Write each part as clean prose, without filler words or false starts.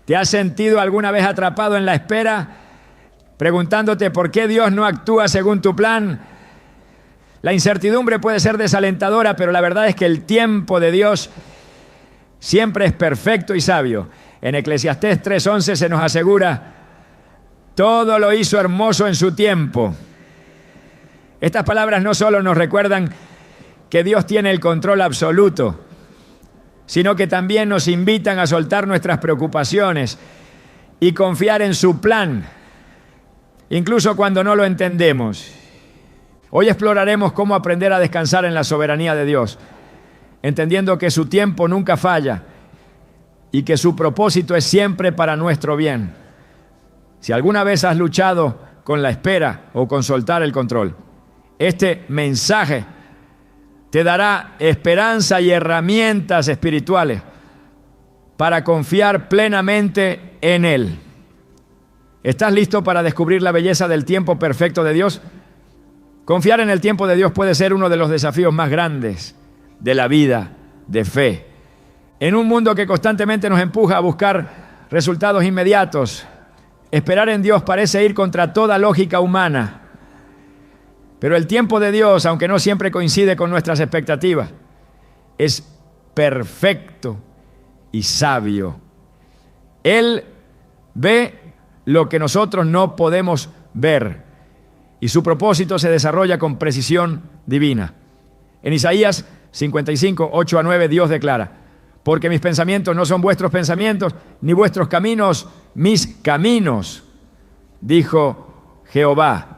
¿Te has sentido alguna vez atrapado en la espera, preguntándote por qué Dios no actúa según tu plan? La incertidumbre puede ser desalentadora, pero la verdad es que el tiempo de Dios siempre es perfecto y sabio. En Eclesiastés 3:11 se nos asegura: todo lo hizo hermoso en su tiempo. Estas palabras no solo nos recuerdan que Dios tiene el control absoluto, sino que también nos invitan a soltar nuestras preocupaciones y confiar en su plan, incluso cuando no lo entendemos. Hoy exploraremos cómo aprender a descansar en la soberanía de Dios, entendiendo que su tiempo nunca falla y que su propósito es siempre para nuestro bien. Si alguna vez has luchado con la espera o con soltar el control, este mensaje te dará esperanza y herramientas espirituales para confiar plenamente en Él. ¿Estás listo para descubrir la belleza del tiempo perfecto de Dios? Confiar en el tiempo de Dios puede ser uno de los desafíos más grandes de la vida de fe. En un mundo que constantemente nos empuja a buscar resultados inmediatos, esperar en Dios parece ir contra toda lógica humana. Pero el tiempo de Dios, aunque no siempre coincide con nuestras expectativas, es perfecto y sabio. Él ve lo que nosotros no podemos ver, y su propósito se desarrolla con precisión divina. En Isaías 55, 8-9, Dios declara: porque mis pensamientos no son vuestros pensamientos, ni vuestros caminos mis caminos, dijo Jehová.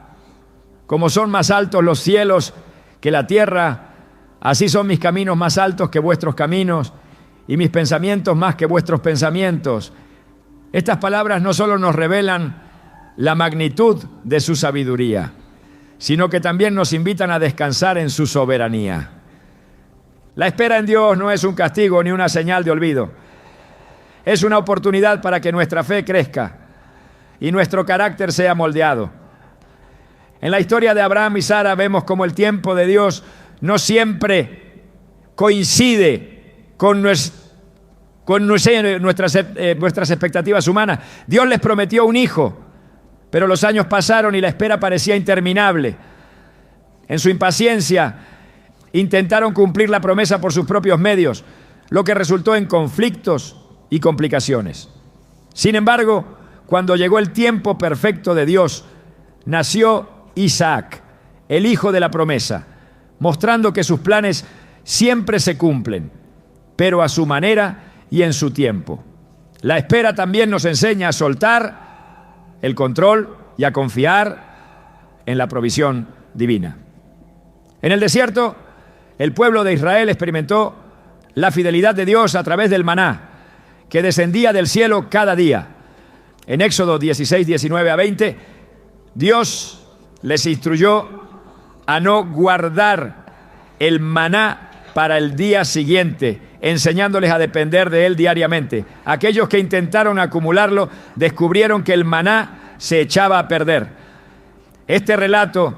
Como son más altos los cielos que la tierra, así son mis caminos más altos que vuestros caminos, y mis pensamientos más que vuestros pensamientos. Estas palabras no solo nos revelan la magnitud de su sabiduría, sino que también nos invitan a descansar en su soberanía. La espera en Dios no es un castigo ni una señal de olvido. Es una oportunidad para que nuestra fe crezca y nuestro carácter sea moldeado. En la historia de Abraham y Sara vemos cómo el tiempo de Dios no siempre coincide con nuestras expectativas humanas. Dios les prometió un hijo, pero los años pasaron y la espera parecía interminable. En su impaciencia, intentaron cumplir la promesa por sus propios medios, lo que resultó en conflictos y complicaciones. Sin embargo, cuando llegó el tiempo perfecto de Dios, nació Isaac, el hijo de la promesa, mostrando que sus planes siempre se cumplen, pero a su manera y en su tiempo. La espera también nos enseña a soltar el control y a confiar en la provisión divina. En el desierto, el pueblo de Israel experimentó la fidelidad de Dios a través del maná, que descendía del cielo cada día. En Éxodo 16, 19-20, Dios les instruyó a no guardar el maná para el día siguiente, enseñándoles a depender de él diariamente. Aquellos que intentaron acumularlo descubrieron que el maná se echaba a perder. Este relato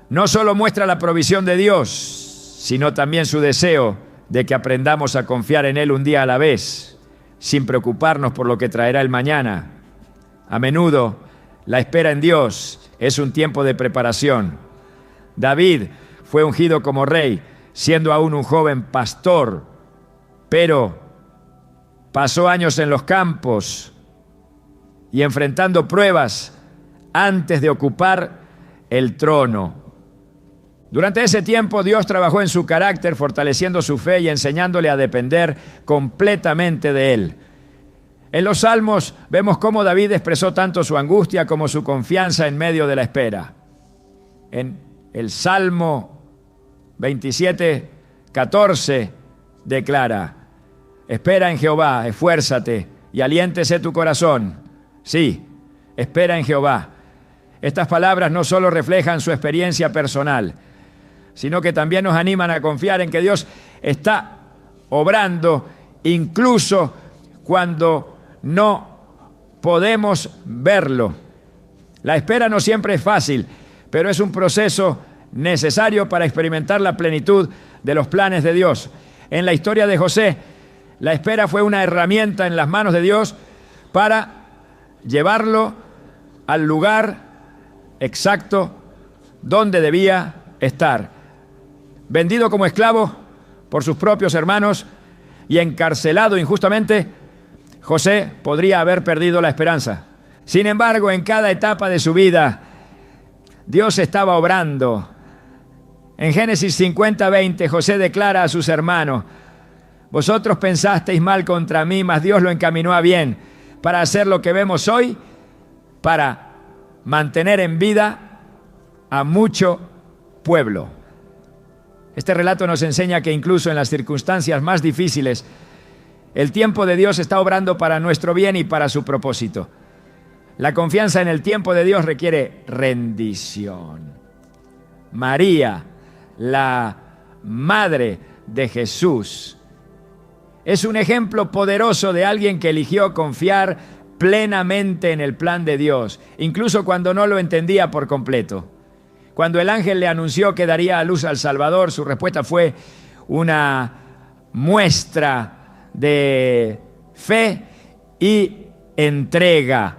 no solo muestra la provisión de Dios, sino también su deseo de que aprendamos a confiar en Él un día a la vez, sin preocuparnos por lo que traerá el mañana. A menudo, la espera en Dios es un tiempo de preparación. David fue ungido como rey, siendo aún un joven pastor, pero pasó años en los campos y enfrentando pruebas antes de ocupar el trono. Durante ese tiempo Dios trabajó en su carácter, fortaleciendo su fe y enseñándole a depender completamente de Él. En los Salmos vemos cómo David expresó tanto su angustia como su confianza en medio de la espera. En el Salmo 27, 14 declara: espera en Jehová, esfuérzate y aliéntese tu corazón. Sí, espera en Jehová. Estas palabras no solo reflejan su experiencia personal, sino que también nos animan a confiar en que Dios está obrando incluso cuando no podemos verlo. La espera no siempre es fácil, pero es un proceso necesario para experimentar la plenitud de los planes de Dios. En la historia de José, la espera fue una herramienta en las manos de Dios para llevarlo al lugar exacto donde debía estar. Vendido como esclavo por sus propios hermanos y encarcelado injustamente, José podría haber perdido la esperanza. Sin embargo, en cada etapa de su vida, Dios estaba obrando. En Génesis 50:20, José declara a sus hermanos: vosotros pensasteis mal contra mí, mas Dios lo encaminó a bien, para hacer lo que vemos hoy, para mantener en vida a mucho pueblo. Este relato nos enseña que incluso en las circunstancias más difíciles, el tiempo de Dios está obrando para nuestro bien y para su propósito. La confianza en el tiempo de Dios requiere rendición. María, la madre de Jesús, es un ejemplo poderoso de alguien que eligió confiar plenamente en el plan de Dios, incluso cuando no lo entendía por completo. Cuando el ángel le anunció que daría a luz al Salvador, su respuesta fue una muestra de fe y entrega.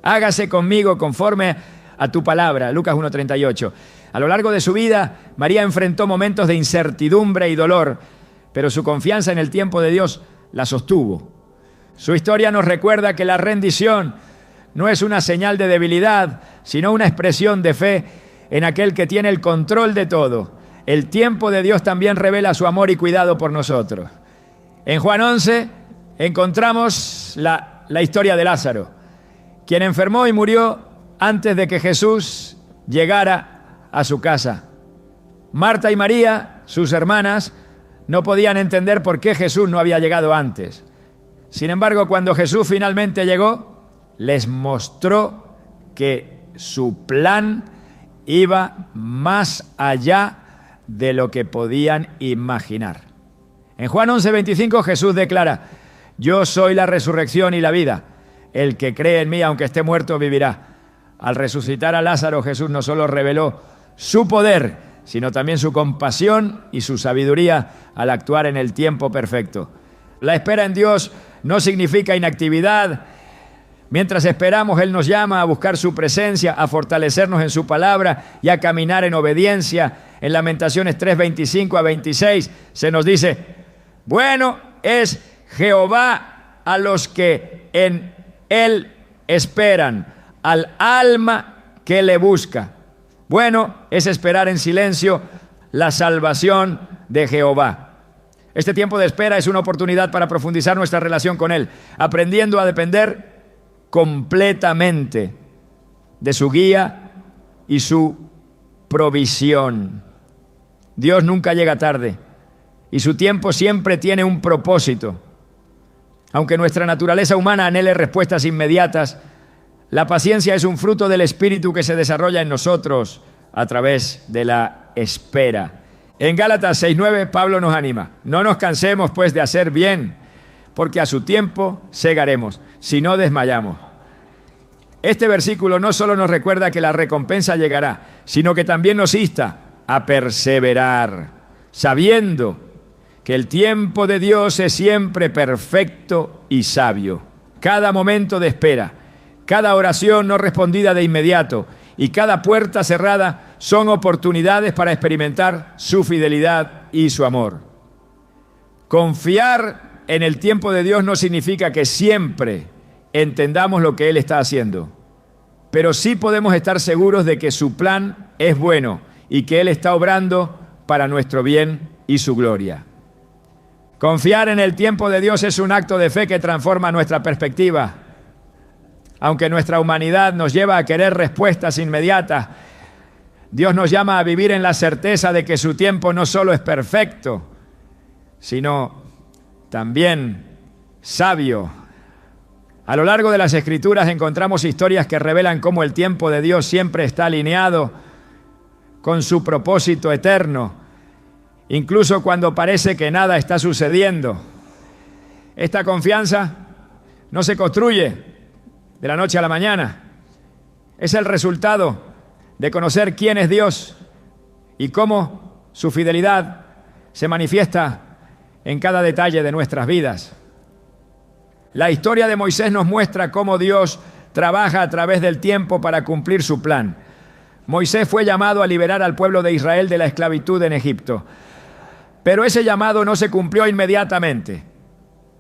Hágase conmigo conforme a tu palabra. Lucas 1:38. A lo largo de su vida, María enfrentó momentos de incertidumbre y dolor, pero su confianza en el tiempo de Dios la sostuvo. Su historia nos recuerda que la rendición no es una señal de debilidad, sino una expresión de fe en aquel que tiene el control de todo. El tiempo de Dios también revela su amor y cuidado por nosotros. En Juan 11 encontramos la historia de Lázaro, quien enfermó y murió antes de que Jesús llegara a su casa. Marta y María, sus hermanas, no podían entender por qué Jesús no había llegado antes. Sin embargo, cuando Jesús finalmente llegó, les mostró que su plan iba más allá de lo que podían imaginar. En Juan 11:25 Jesús declara: yo soy la resurrección y la vida. El que cree en mí, aunque esté muerto, vivirá. Al resucitar a Lázaro, Jesús no solo reveló su poder, sino también su compasión y su sabiduría al actuar en el tiempo perfecto. La espera en Dios no significa inactividad. Mientras esperamos, Él nos llama a buscar su presencia, a fortalecernos en su palabra y a caminar en obediencia. En Lamentaciones 3:25-26 se nos dice: bueno es Jehová a los que en Él esperan, al alma que le busca. Bueno es esperar en silencio la salvación de Jehová. Este tiempo de espera es una oportunidad para profundizar nuestra relación con Él, aprendiendo a depender completamente de su guía y su provisión. Dios nunca llega tarde y su tiempo siempre tiene un propósito. Aunque nuestra naturaleza humana anhele respuestas inmediatas, la paciencia es un fruto del Espíritu que se desarrolla en nosotros a través de la espera. En Gálatas 6:9 Pablo nos anima: no nos cansemos pues de hacer bien, porque a su tiempo segaremos, si no desmayamos. Este versículo no solo nos recuerda que la recompensa llegará, sino que también nos insta a perseverar, sabiendo que el tiempo de Dios es siempre perfecto y sabio. Cada momento de espera, cada oración no respondida de inmediato y cada puerta cerrada son oportunidades para experimentar su fidelidad y su amor. Confiar en el tiempo de Dios no significa que siempre entendamos lo que Él está haciendo, pero sí podemos estar seguros de que su plan es bueno y que Él está obrando para nuestro bien y su gloria. Confiar en el tiempo de Dios es un acto de fe que transforma nuestra perspectiva. Aunque nuestra humanidad nos lleva a querer respuestas inmediatas, Dios nos llama a vivir en la certeza de que su tiempo no solo es perfecto, sino también sabio. A lo largo de las Escrituras encontramos historias que revelan cómo el tiempo de Dios siempre está alineado con su propósito eterno, incluso cuando parece que nada está sucediendo. Esta confianza no se construye de la noche a la mañana. Es el resultado de conocer quién es Dios y cómo su fidelidad se manifiesta en cada detalle de nuestras vidas. La historia de Moisés nos muestra cómo Dios trabaja a través del tiempo para cumplir su plan. Moisés fue llamado a liberar al pueblo de Israel de la esclavitud en Egipto. Pero ese llamado no se cumplió inmediatamente.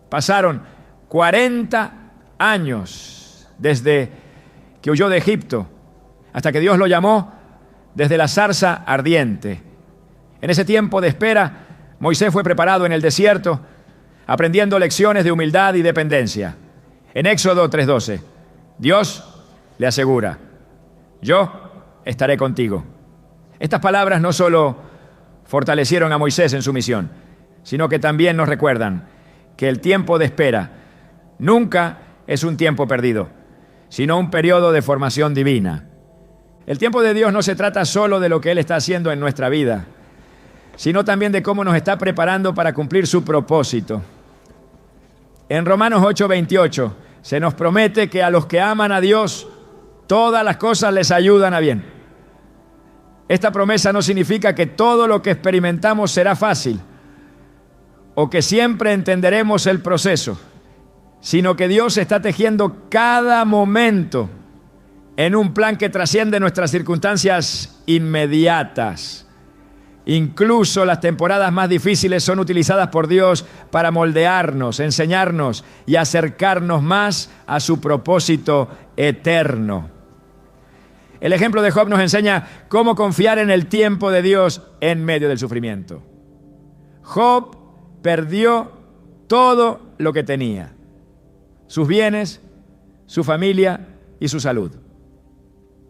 Pasaron 40 años desde que huyó de Egipto hasta que Dios lo llamó desde la zarza ardiente. En ese tiempo de espera, Moisés fue preparado en el desierto, aprendiendo lecciones de humildad y dependencia. En Éxodo 3:12, Dios le asegura: yo estaré contigo. Estas palabras no solo fortalecieron a Moisés en su misión, sino que también nos recuerdan que el tiempo de espera nunca es un tiempo perdido, sino un periodo de formación divina. El tiempo de Dios no se trata solo de lo que Él está haciendo en nuestra vida, sino también de cómo nos está preparando para cumplir su propósito. En Romanos 8:28 se nos promete que a los que aman a Dios, todas las cosas les ayudan a bien. Esta promesa no significa que todo lo que experimentamos será fácil o que siempre entenderemos el proceso, sino que Dios está tejiendo cada momento en un plan que trasciende nuestras circunstancias inmediatas. Incluso las temporadas más difíciles son utilizadas por Dios para moldearnos, enseñarnos y acercarnos más a su propósito eterno. El ejemplo de Job nos enseña cómo confiar en el tiempo de Dios en medio del sufrimiento. Job perdió todo lo que tenía: sus bienes, su familia y su salud.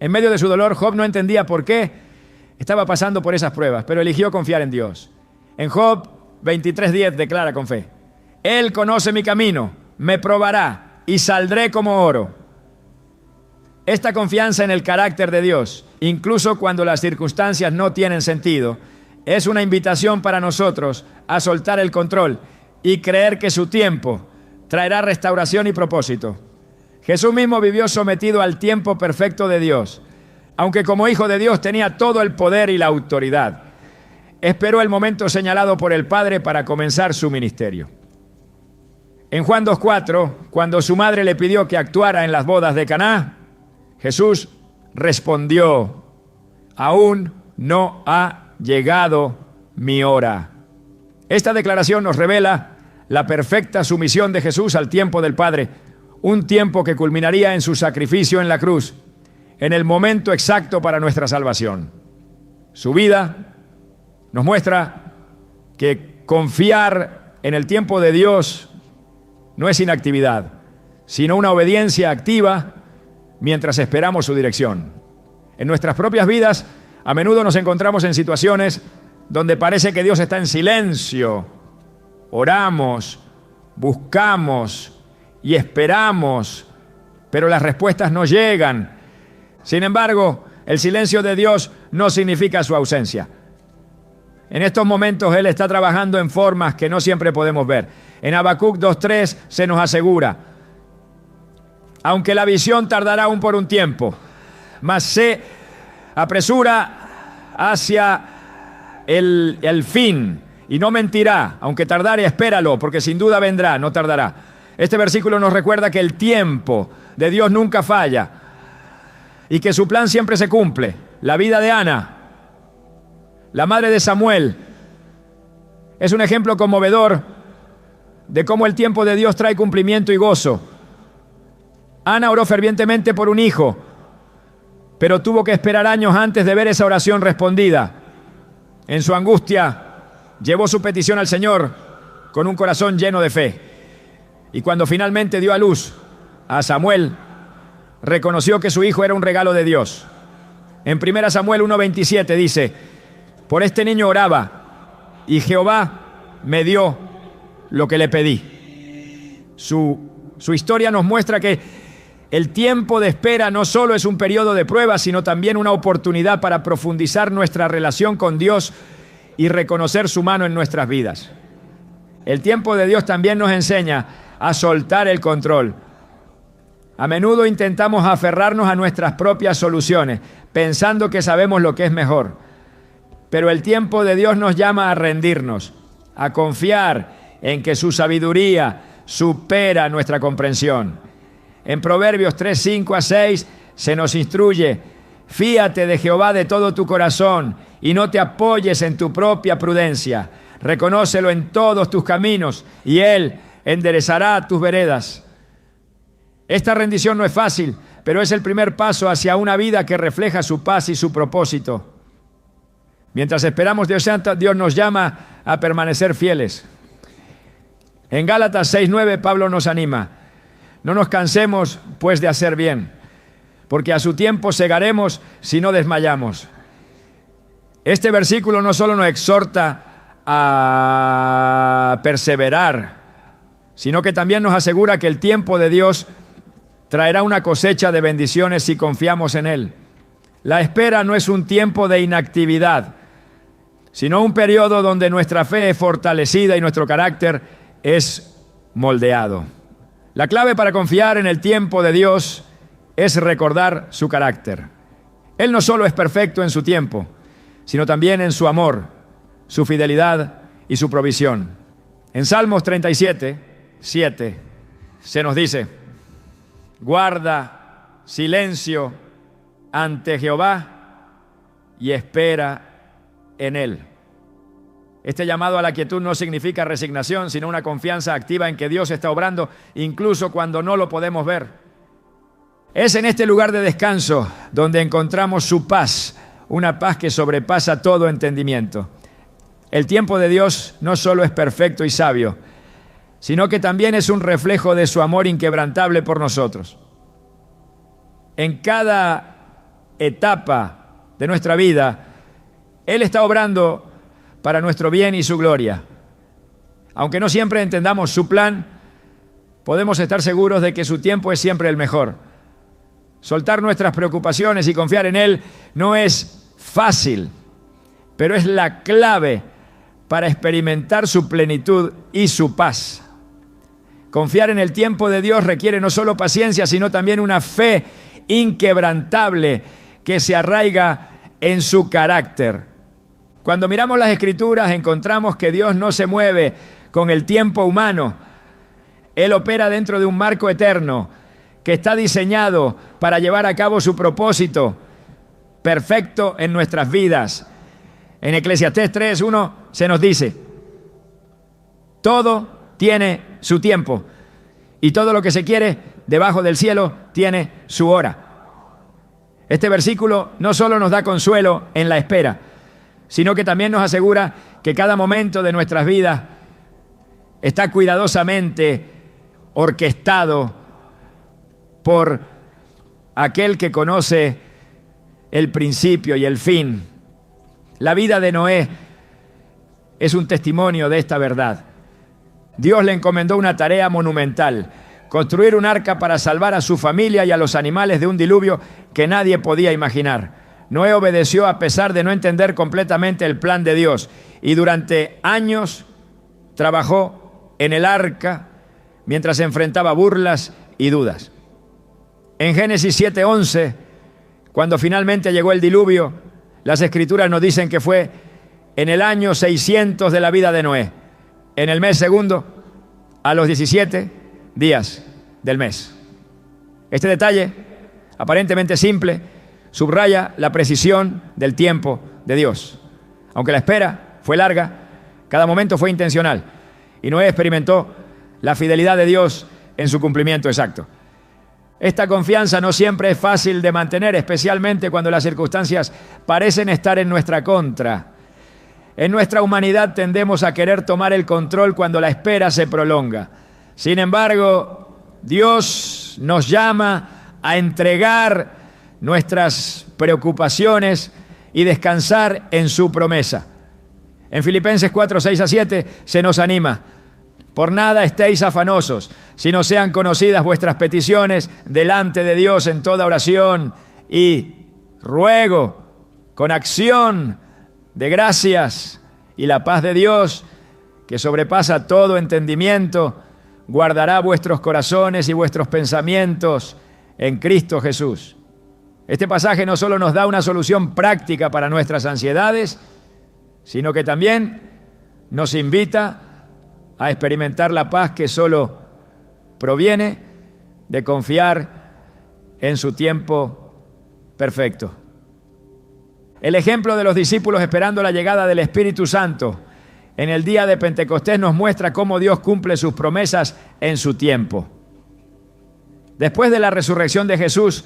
En medio de su dolor, Job no entendía por qué estaba pasando por esas pruebas, pero eligió confiar en Dios. En Job 23:10 declara con fe: Él conoce mi camino, me probará y saldré como oro. Esta confianza en el carácter de Dios, incluso cuando las circunstancias no tienen sentido, es una invitación para nosotros a soltar el control y creer que su tiempo traerá restauración y propósito. Jesús mismo vivió sometido al tiempo perfecto de Dios, aunque como hijo de Dios tenía todo el poder y la autoridad. Esperó el momento señalado por el Padre para comenzar su ministerio. En Juan 2:4, cuando su madre le pidió que actuara en las bodas de Caná, Jesús respondió: aún no ha llegado mi hora. Esta declaración nos revela la perfecta sumisión de Jesús al tiempo del Padre, un tiempo que culminaría en su sacrificio en la cruz, en el momento exacto para nuestra salvación. Su vida nos muestra que confiar en el tiempo de Dios no es inactividad, sino una obediencia activa mientras esperamos su dirección. En nuestras propias vidas, a menudo nos encontramos en situaciones donde parece que Dios está en silencio. Oramos, buscamos y esperamos, pero las respuestas no llegan. Sin embargo, el silencio de Dios no significa su ausencia. En estos momentos Él está trabajando en formas que no siempre podemos ver. En Habacuc 2:3 se nos asegura: aunque la visión tardará aún por un tiempo, mas se apresura hacia el fin y no mentirá. Aunque tardare, espéralo, porque sin duda vendrá, no tardará. Este versículo nos recuerda que el tiempo de Dios nunca falla y que su plan siempre se cumple. La vida de Ana, la madre de Samuel, es un ejemplo conmovedor de cómo el tiempo de Dios trae cumplimiento y gozo. Ana oró fervientemente por un hijo, pero tuvo que esperar años antes de ver esa oración respondida. En su angustia, llevó su petición al Señor con un corazón lleno de fe. Y cuando finalmente dio a luz a Samuel, reconoció que su hijo era un regalo de Dios. En 1 Samuel 1:27 dice: por este niño oraba y Jehová me dio lo que le pedí. Su historia nos muestra que el tiempo de espera no solo es un periodo de prueba, sino también una oportunidad para profundizar nuestra relación con Dios y reconocer su mano en nuestras vidas. El tiempo de Dios también nos enseña a soltar el control. A menudo intentamos aferrarnos a nuestras propias soluciones, pensando que sabemos lo que es mejor. Pero el tiempo de Dios nos llama a rendirnos, a confiar en que su sabiduría, supera nuestra comprensión. En Proverbios 3, 5 a 6 se nos instruye: fíate de Jehová de todo tu corazón y no te apoyes en tu propia prudencia. Reconócelo en todos tus caminos y Él enderezará tus veredas. Esta rendición no es fácil, pero es el primer paso hacia una vida que refleja su paz y su propósito. Mientras esperamos Dios Santo, Dios nos llama a permanecer fieles. En Gálatas 6:9 Pablo nos anima: no nos cansemos pues de hacer bien, porque a su tiempo segaremos si no desmayamos. Este versículo no solo nos exhorta a perseverar, sino que también nos asegura que el tiempo de Dios traerá una cosecha de bendiciones si confiamos en Él. La espera no es un tiempo de inactividad, sino un periodo donde nuestra fe es fortalecida y nuestro carácter es moldeado. La clave para confiar en el tiempo de Dios es recordar su carácter. Él no solo es perfecto en su tiempo, sino también en su amor, su fidelidad y su provisión. En Salmos 37, 7, se nos dice: guarda silencio ante Jehová y espera en Él. Este llamado a la quietud no significa resignación, sino una confianza activa en que Dios está obrando, incluso cuando no lo podemos ver. Es en este lugar de descanso donde encontramos su paz, una paz que sobrepasa todo entendimiento. El tiempo de Dios no solo es perfecto y sabio, sino que también es un reflejo de su amor inquebrantable por nosotros. En cada etapa de nuestra vida, Él está obrando para nuestro bien y su gloria. Aunque no siempre entendamos su plan, podemos estar seguros de que su tiempo es siempre el mejor. Soltar nuestras preocupaciones y confiar en Él no es fácil, pero es la clave para experimentar su plenitud y su paz. Confiar en el tiempo de Dios requiere no solo paciencia, sino también una fe inquebrantable que se arraiga en su carácter. Cuando miramos las Escrituras, encontramos que Dios no se mueve con el tiempo humano. Él opera dentro de un marco eterno que está diseñado para llevar a cabo su propósito perfecto en nuestras vidas. En Eclesiastés 3:1 se nos dice: todo tiene su tiempo y todo lo que se quiere debajo del cielo tiene su hora. Este versículo no solo nos da consuelo en la espera, sino que también nos asegura que cada momento de nuestras vidas está cuidadosamente orquestado por aquel que conoce el principio y el fin. La vida de Noé es un testimonio de esta verdad. Dios le encomendó una tarea monumental: construir un arca para salvar a su familia y a los animales de un diluvio que nadie podía imaginar. Noé obedeció a pesar de no entender completamente el plan de Dios, y durante años trabajó en el arca mientras enfrentaba burlas y dudas. En Génesis 7:11, cuando finalmente llegó el diluvio, las Escrituras nos dicen que fue en el año 600 de la vida de Noé, en el mes segundo, a los 17 días del mes. Este detalle, aparentemente simple, subraya la precisión del tiempo de Dios. Aunque la espera fue larga, cada momento fue intencional, y Noé experimentó la fidelidad de Dios en su cumplimiento exacto. Esta confianza no siempre es fácil de mantener, especialmente cuando las circunstancias parecen estar en nuestra contra. En nuestra humanidad tendemos a querer tomar el control cuando la espera se prolonga. Sin embargo, Dios nos llama a entregar nuestras preocupaciones y descansar en su promesa. En Filipenses 4, 6 a 7 se nos anima: por nada estéis afanosos, sino sean conocidas vuestras peticiones delante de Dios en toda oración y ruego, con acción de gracias, y la paz de Dios, que sobrepasa todo entendimiento, guardará vuestros corazones y vuestros pensamientos en Cristo Jesús. Este pasaje no solo nos da una solución práctica para nuestras ansiedades, sino que también nos invita a experimentar la paz que solo proviene de confiar en su tiempo perfecto. El ejemplo de los discípulos esperando la llegada del Espíritu Santo en el día de Pentecostés nos muestra cómo Dios cumple sus promesas en su tiempo. Después de la resurrección de Jesús,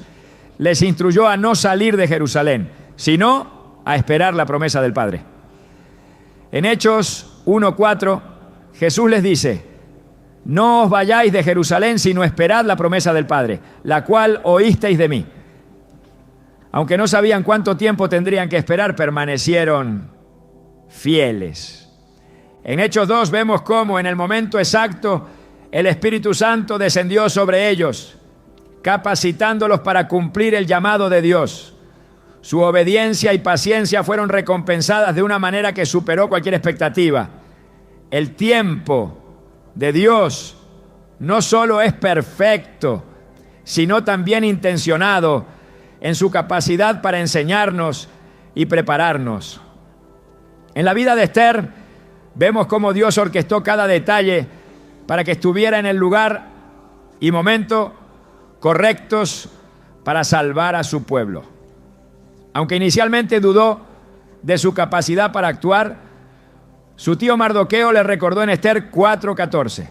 les instruyó a no salir de Jerusalén, sino a esperar la promesa del Padre. En Hechos 1:4, Jesús les dice: no os vayáis de Jerusalén, sino esperad la promesa del Padre, la cual oísteis de mí. Aunque no sabían cuánto tiempo tendrían que esperar, permanecieron fieles. En Hechos 2 vemos cómo en el momento exacto el Espíritu Santo descendió sobre ellos, capacitándolos para cumplir el llamado de Dios. Su obediencia y paciencia fueron recompensadas de una manera que superó cualquier expectativa. El tiempo de Dios no solo es perfecto, sino también intencionado en su capacidad para enseñarnos y prepararnos. En la vida de Esther vemos cómo Dios orquestó cada detalle para que estuviera en el lugar y momento correctos para salvar a su pueblo. Aunque inicialmente dudó de su capacidad para actuar, su tío Mardoqueo le recordó en Esther 4:14: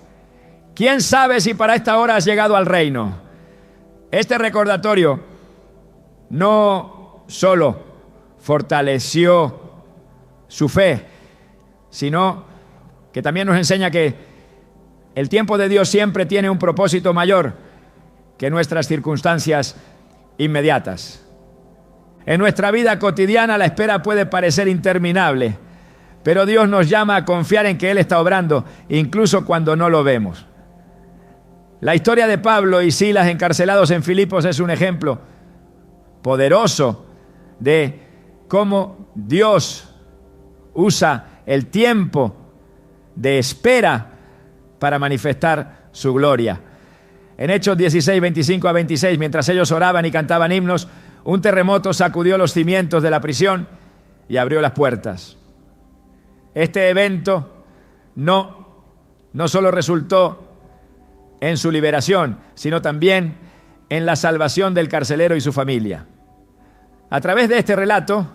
¿quién sabe si para esta hora has llegado al reino? Este recordatorio no solo fortaleció su fe, sino que también nos enseña que el tiempo de Dios siempre tiene un propósito mayor que nuestras circunstancias inmediatas. En nuestra vida cotidiana la espera puede parecer interminable, pero Dios nos llama a confiar en que Él está obrando, incluso cuando no lo vemos. La historia de Pablo y Silas encarcelados en Filipos es un ejemplo poderoso de cómo Dios usa el tiempo de espera para manifestar su gloria. En Hechos 16, 25 a 26, mientras ellos oraban y cantaban himnos, un terremoto sacudió los cimientos de la prisión y abrió las puertas. Este evento no solo resultó en su liberación, sino también en la salvación del carcelero y su familia. A través de este relato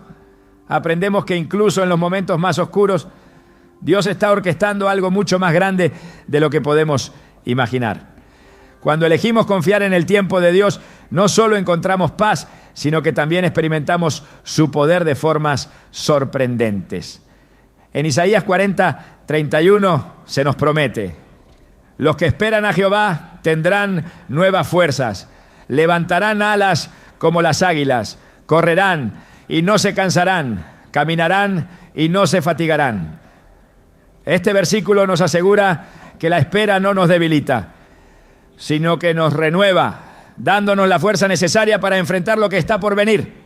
aprendemos que incluso en los momentos más oscuros, Dios está orquestando algo mucho más grande de lo que podemos imaginar. Cuando elegimos confiar en el tiempo de Dios, no solo encontramos paz, sino que también experimentamos su poder de formas sorprendentes. En Isaías 40:31 se nos promete: los que esperan a Jehová tendrán nuevas fuerzas, levantarán alas como las águilas, correrán y no se cansarán, caminarán y no se fatigarán. Este versículo nos asegura que la espera no nos debilita, sino que nos renueva, dándonos la fuerza necesaria para enfrentar lo que está por venir.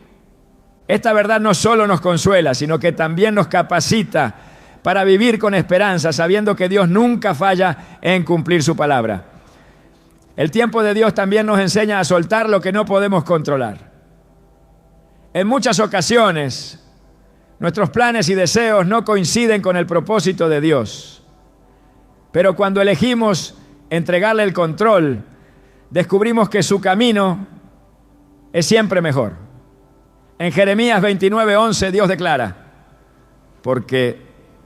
Esta verdad no solo nos consuela, sino que también nos capacita para vivir con esperanza, sabiendo que Dios nunca falla en cumplir su palabra. El tiempo de Dios también nos enseña a soltar lo que no podemos controlar. En muchas ocasiones, nuestros planes y deseos no coinciden con el propósito de Dios. Pero cuando elegimos entregarle el control, descubrimos que su camino es siempre mejor. En Jeremías 29:11 Dios declara: porque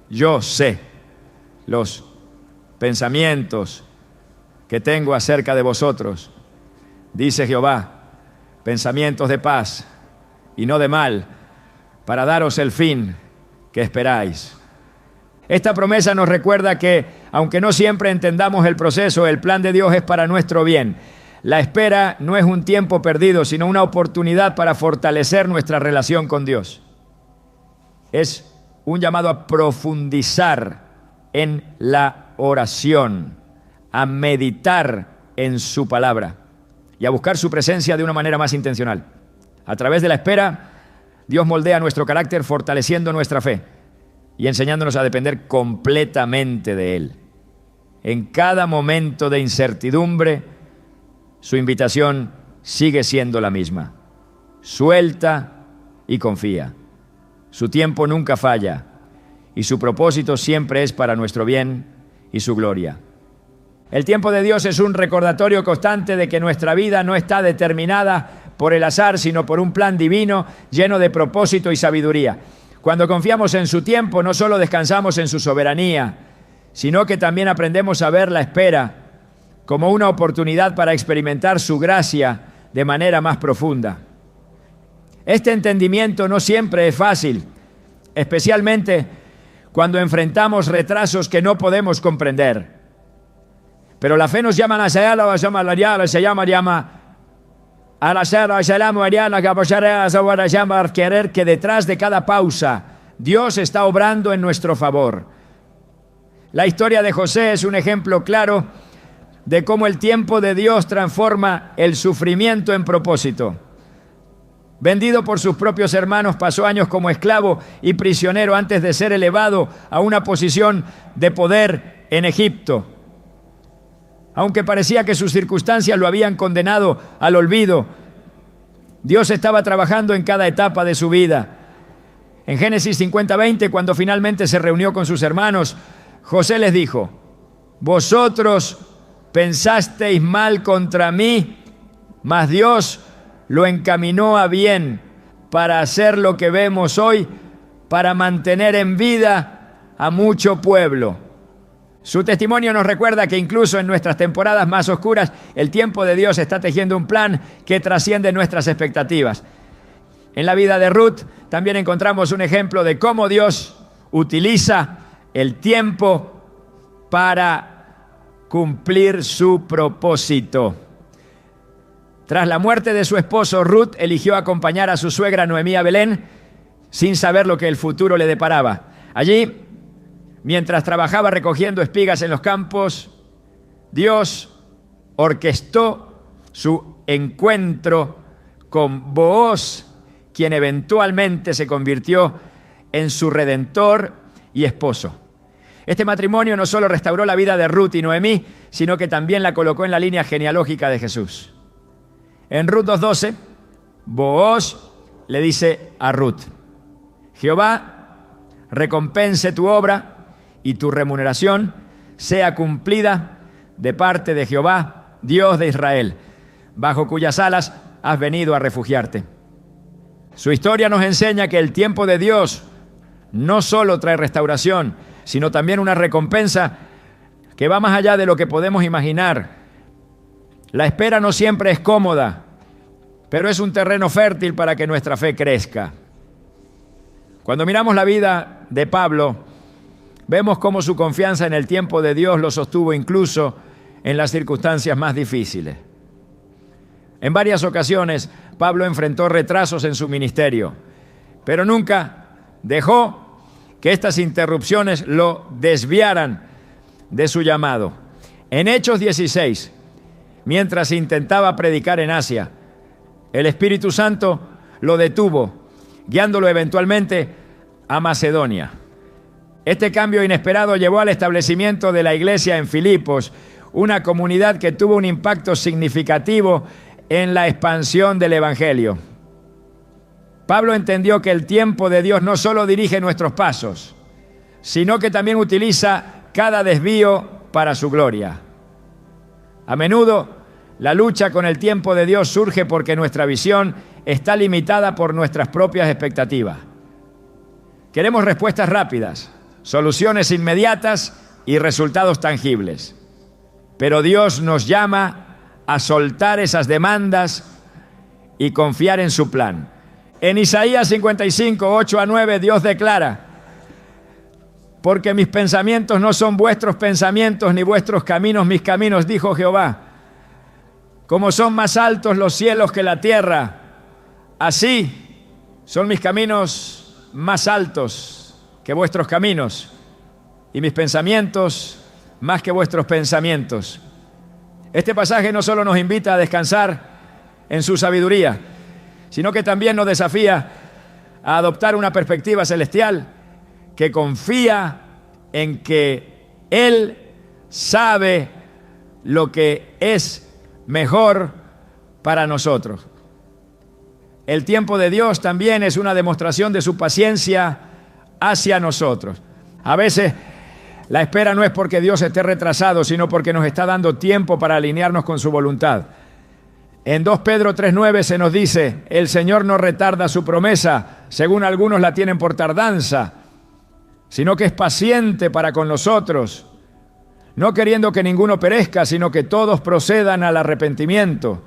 yo sé los pensamientos que tengo acerca de vosotros, dice Jehová, pensamientos de paz y no de mal, para daros el fin que esperáis. Esta promesa nos recuerda que, aunque no siempre entendamos el proceso, el plan de Dios es para nuestro bien. La espera no es un tiempo perdido, sino una oportunidad para fortalecer nuestra relación con Dios. Es un llamado a profundizar en la oración, a meditar en su palabra y a buscar su presencia de una manera más intencional. A través de la espera, Dios moldea nuestro carácter, fortaleciendo nuestra fe y enseñándonos a depender completamente de Él. En cada momento de incertidumbre, su invitación sigue siendo la misma: suelta y confía. Su tiempo nunca falla y su propósito siempre es para nuestro bien y su gloria. El tiempo de Dios es un recordatorio constante de que nuestra vida no está determinada por el azar, sino por un plan divino lleno de propósito y sabiduría. Cuando confiamos en su tiempo, no solo descansamos en su soberanía, sino que también aprendemos a ver la espera como una oportunidad para experimentar su gracia de manera más profunda. Este entendimiento no siempre es fácil, especialmente cuando enfrentamos retrasos que no podemos comprender. Pero la fe nos llama a querer que detrás de cada pausa Dios está obrando en nuestro favor. La historia de José es un ejemplo claro de cómo el tiempo de Dios transforma el sufrimiento en propósito. Vendido por sus propios hermanos, pasó años como esclavo y prisionero antes de ser elevado a una posición de poder en Egipto. Aunque parecía que sus circunstancias lo habían condenado al olvido, Dios estaba trabajando en cada etapa de su vida. En Génesis 50:20, cuando finalmente se reunió con sus hermanos, José les dijo: vosotros pensasteis mal contra mí, mas Dios lo encaminó a bien para hacer lo que vemos hoy, para mantener en vida a mucho pueblo. Su testimonio nos recuerda que incluso en nuestras temporadas más oscuras, el tiempo de Dios está tejiendo un plan que trasciende nuestras expectativas. En la vida de Ruth también encontramos un ejemplo de cómo Dios utiliza el tiempo para cumplir su propósito. Tras la muerte de su esposo, Ruth eligió acompañar a su suegra Noemí a Belén sin saber lo que el futuro le deparaba. Allí, mientras trabajaba recogiendo espigas en los campos, Dios orquestó su encuentro con Booz, quien eventualmente se convirtió en su redentor y esposo. Este matrimonio no solo restauró la vida de Ruth y Noemí, sino que también la colocó en la línea genealógica de Jesús. En Ruth 2:12, Booz le dice a Ruth: Jehová recompense tu obra y tu remuneración sea cumplida de parte de Jehová, Dios de Israel, bajo cuyas alas has venido a refugiarte. Su historia nos enseña que el tiempo de Dios no solo trae restauración, sino también una recompensa que va más allá de lo que podemos imaginar. La espera no siempre es cómoda, pero es un terreno fértil para que nuestra fe crezca. Cuando miramos la vida de Pablo, vemos cómo su confianza en el tiempo de Dios lo sostuvo incluso en las circunstancias más difíciles. En varias ocasiones, Pablo enfrentó retrasos en su ministerio, pero nunca dejó que estas interrupciones lo desviaran de su llamado. En Hechos 16, mientras intentaba predicar en Asia, el Espíritu Santo lo detuvo, guiándolo eventualmente a Macedonia. Este cambio inesperado llevó al establecimiento de la iglesia en Filipos, una comunidad que tuvo un impacto significativo en la expansión del Evangelio. Pablo entendió que el tiempo de Dios no solo dirige nuestros pasos, sino que también utiliza cada desvío para su gloria. A menudo, la lucha con el tiempo de Dios surge porque nuestra visión está limitada por nuestras propias expectativas. Queremos respuestas rápidas, soluciones inmediatas y resultados tangibles. Pero Dios nos llama a soltar esas demandas y confiar en su plan. En Isaías 55, 8-9, Dios declara: porque mis pensamientos no son vuestros pensamientos, ni vuestros caminos mis caminos, dijo Jehová. Como son más altos los cielos que la tierra, así son mis caminos más altos que vuestros caminos, y mis pensamientos más que vuestros pensamientos. Este pasaje no solo nos invita a descansar en su sabiduría, sino que también nos desafía a adoptar una perspectiva celestial que confía en que Él sabe lo que es mejor para nosotros. El tiempo de Dios también es una demostración de su paciencia hacia nosotros. A veces La espera no es porque Dios esté retrasado, sino porque nos está dando tiempo para alinearnos con su voluntad. En 2 Pedro 3:9 se nos dice: el Señor no retarda su promesa, según algunos la tienen por tardanza, sino que es paciente para con nosotros, no queriendo que ninguno perezca, sino que todos procedan al arrepentimiento.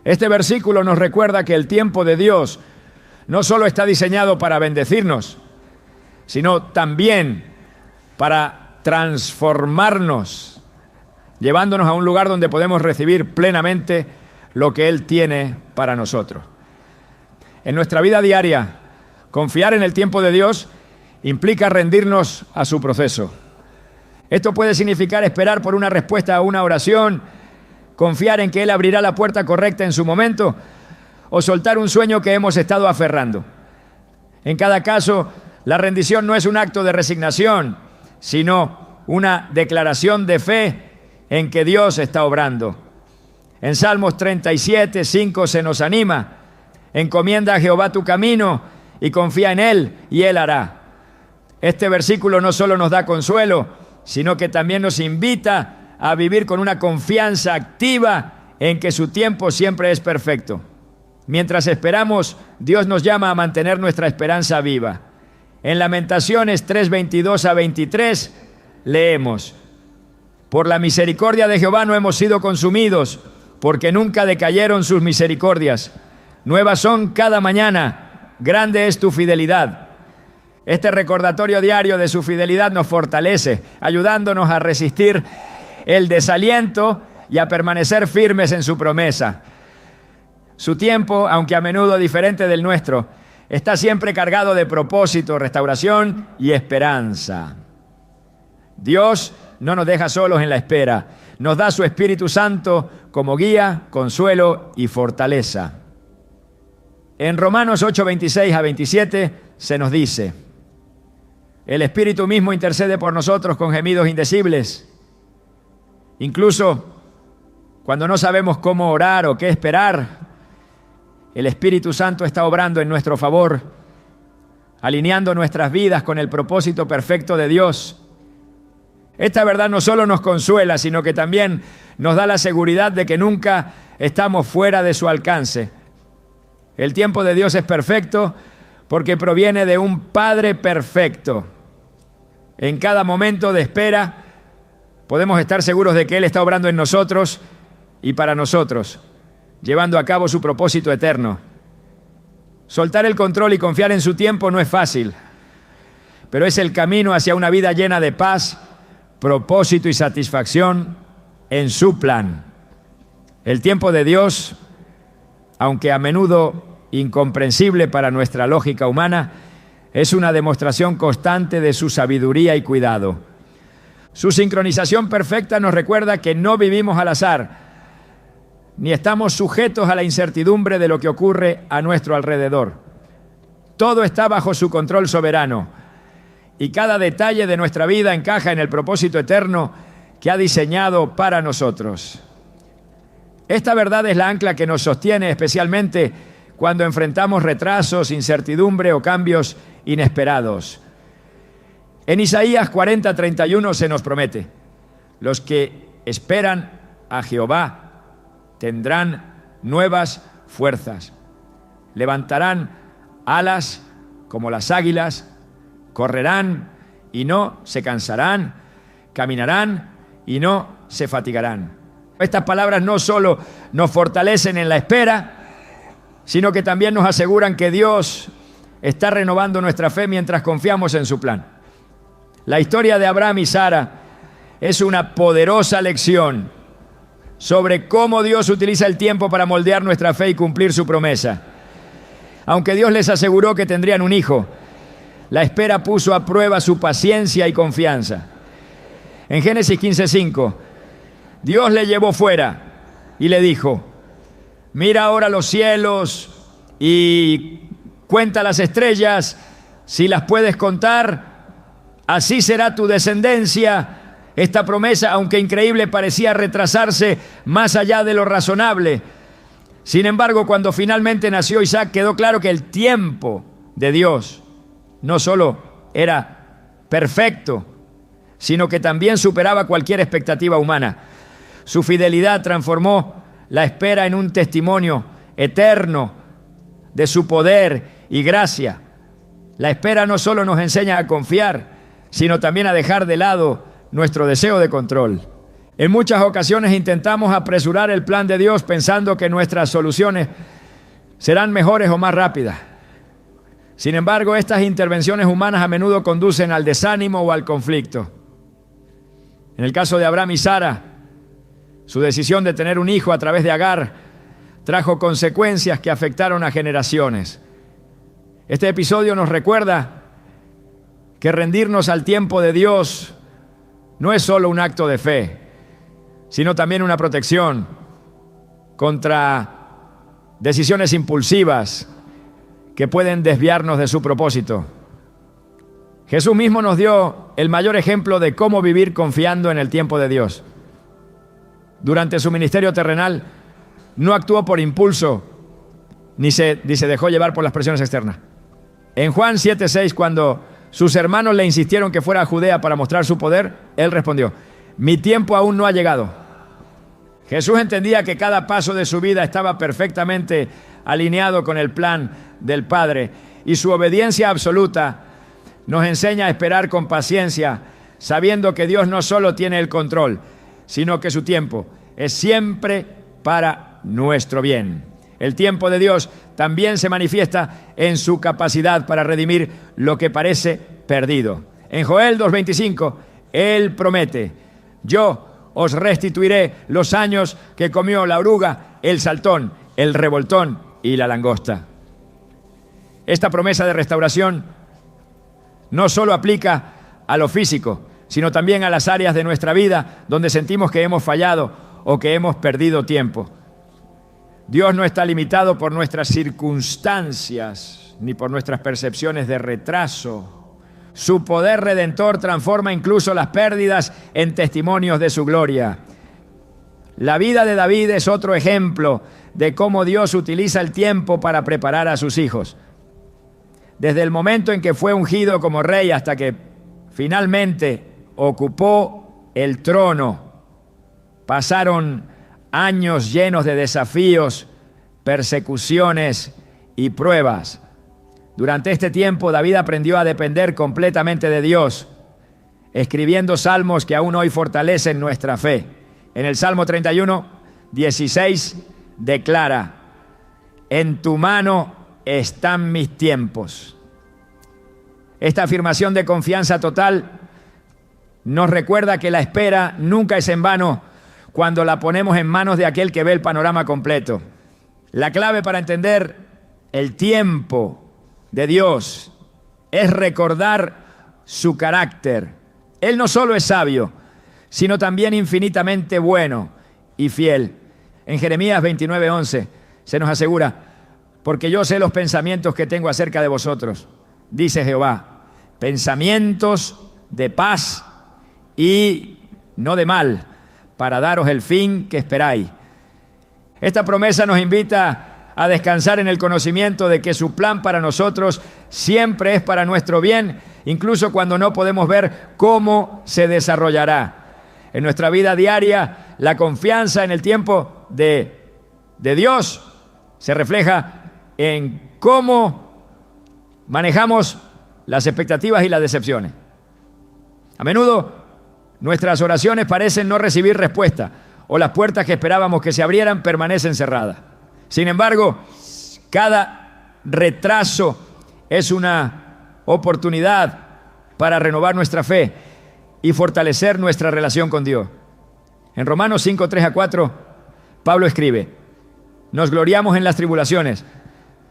Este versículo nos recuerda que el tiempo de Dios no solo está diseñado para bendecirnos, sino también para transformarnos, llevándonos a un lugar donde podemos recibir plenamente lo que Él tiene para nosotros. En nuestra vida diaria, confiar en el tiempo de Dios implica rendirnos a su proceso. Esto puede significar esperar por una respuesta a una oración, confiar en que Él abrirá la puerta correcta en su momento, o soltar un sueño que hemos estado aferrando. En cada caso, la rendición no es un acto de resignación, sino una declaración de fe en que Dios está obrando. En Salmos 37:5 se nos anima: encomienda a Jehová tu camino y confía en Él, y Él hará. Este versículo no solo nos da consuelo, sino que también nos invita a vivir con una confianza activa en que su tiempo siempre es perfecto. Mientras esperamos, Dios nos llama a mantener nuestra esperanza viva. En Lamentaciones 3:22-23 leemos: por la misericordia de Jehová no hemos sido consumidos, porque nunca decayeron sus misericordias. Nuevas son cada mañana, grande es tu fidelidad. Este recordatorio diario de su fidelidad nos fortalece, ayudándonos a resistir el desaliento y a permanecer firmes en su promesa. Su tiempo, aunque a menudo diferente del nuestro, está siempre cargado de propósito, restauración y esperanza. Dios no nos deja solos en la espera, nos da su Espíritu Santo como guía, consuelo y fortaleza. En Romanos 8:26-27 se nos dice: el Espíritu mismo intercede por nosotros con gemidos indecibles. Incluso cuando no sabemos cómo orar o qué esperar, el Espíritu Santo está obrando en nuestro favor, alineando nuestras vidas con el propósito perfecto de Dios. Esta verdad no solo nos consuela, sino que también nos da la seguridad de que nunca estamos fuera de su alcance. El tiempo de Dios es perfecto porque proviene de un Padre perfecto. En cada momento de espera podemos estar seguros de que Él está obrando en nosotros y para nosotros, llevando a cabo su propósito eterno. Soltar el control y confiar en su tiempo no es fácil, pero es el camino hacia una vida llena de paz, propósito y satisfacción en su plan. El tiempo de Dios, aunque a menudo incomprensible para nuestra lógica humana, es una demostración constante de su sabiduría y cuidado. Su sincronización perfecta nos recuerda que no vivimos al azar, ni estamos sujetos a la incertidumbre de lo que ocurre a nuestro alrededor. Todo está bajo su control soberano y cada detalle de nuestra vida encaja en el propósito eterno que ha diseñado para nosotros. Esta verdad es la ancla que nos sostiene especialmente cuando enfrentamos retrasos, incertidumbre o cambios inesperados. En Isaías 40:31 se nos promete: los que esperan a Jehová tendrán nuevas fuerzas, levantarán alas como las águilas, correrán y no se cansarán, caminarán y no se fatigarán. Estas palabras no solo nos fortalecen en la espera, sino que también nos aseguran que Dios está renovando nuestra fe mientras confiamos en su plan. La historia de Abraham y Sara es una poderosa lección sobre cómo Dios utiliza el tiempo para moldear nuestra fe y cumplir su promesa. Aunque Dios les aseguró que tendrían un hijo, la espera puso a prueba su paciencia y confianza. En Génesis 15:5, Dios le llevó fuera y le dijo: mira ahora los cielos y cuenta las estrellas, si las puedes contar, así será tu descendencia. Esta promesa, aunque increíble, parecía retrasarse más allá de lo razonable. Sin embargo, cuando finalmente nació Isaac, quedó claro que el tiempo de Dios no solo era perfecto, sino que también superaba cualquier expectativa humana. Su fidelidad transformó la espera en un testimonio eterno de su poder y gracia. La espera no solo nos enseña a confiar, sino también a dejar de lado nuestro deseo de control. En muchas ocasiones intentamos apresurar el plan de Dios pensando que nuestras soluciones serán mejores o más rápidas. Sin embargo, estas intervenciones humanas a menudo conducen al desánimo o al conflicto. En el caso de Abraham y Sara, su decisión de tener un hijo a través de Agar trajo consecuencias que afectaron a generaciones. Este episodio nos recuerda que rendirnos al tiempo de Dios no es solo un acto de fe, sino también una protección contra decisiones impulsivas que pueden desviarnos de su propósito. Jesús mismo nos dio el mayor ejemplo de cómo vivir confiando en el tiempo de Dios. Durante su ministerio terrenal, no actuó por impulso, ni se dejó llevar por las presiones externas. En Juan 7:6, cuando sus hermanos le insistieron que fuera a Judea para mostrar su poder, él respondió: mi tiempo aún no ha llegado. Jesús entendía que cada paso de su vida estaba perfectamente alineado con el plan del Padre, y su obediencia absoluta nos enseña a esperar con paciencia, sabiendo que Dios no solo tiene el control, sino que su tiempo es siempre para nuestro bien. El tiempo de Dios también se manifiesta en su capacidad para redimir lo que parece perdido. En Joel 2:25, Él promete: yo os restituiré los años que comió la oruga, el saltón, el revoltón y la langosta. Esta promesa de restauración no solo aplica a lo físico, sino también a las áreas de nuestra vida donde sentimos que hemos fallado o que hemos perdido tiempo. Dios no está limitado por nuestras circunstancias ni por nuestras percepciones de retraso. Su poder redentor transforma incluso las pérdidas en testimonios de su gloria. La vida de David es otro ejemplo de cómo Dios utiliza el tiempo para preparar a sus hijos. Desde el momento en que fue ungido como rey hasta que finalmente ocupó el trono, pasaron años llenos de desafíos, persecuciones y pruebas. Durante este tiempo, David aprendió a depender completamente de Dios, escribiendo salmos que aún hoy fortalecen nuestra fe. En el Salmo 31:16 declara: en tu mano están mis tiempos. Esta afirmación de confianza total nos recuerda que la espera nunca es en vano cuando la ponemos en manos de aquel que ve el panorama completo. La clave para entender el tiempo de Dios es recordar su carácter. Él no solo es sabio, sino también infinitamente bueno y fiel. En Jeremías 29:11 se nos asegura: porque yo sé los pensamientos que tengo acerca de vosotros, dice Jehová, pensamientos de paz y no de mal, para daros el fin que esperáis. Esta promesa nos invita a descansar en el conocimiento de que su plan para nosotros siempre es para nuestro bien, incluso cuando no podemos ver cómo se desarrollará. En nuestra vida diaria, la confianza en el tiempo de Dios se refleja en cómo manejamos las expectativas y las decepciones. A menudo nuestras oraciones parecen no recibir respuesta, o las puertas que esperábamos que se abrieran permanecen cerradas. Sin embargo, cada retraso es una oportunidad para renovar nuestra fe y fortalecer nuestra relación con Dios. En Romanos 5:3-4, Pablo escribe: nos gloriamos en las tribulaciones,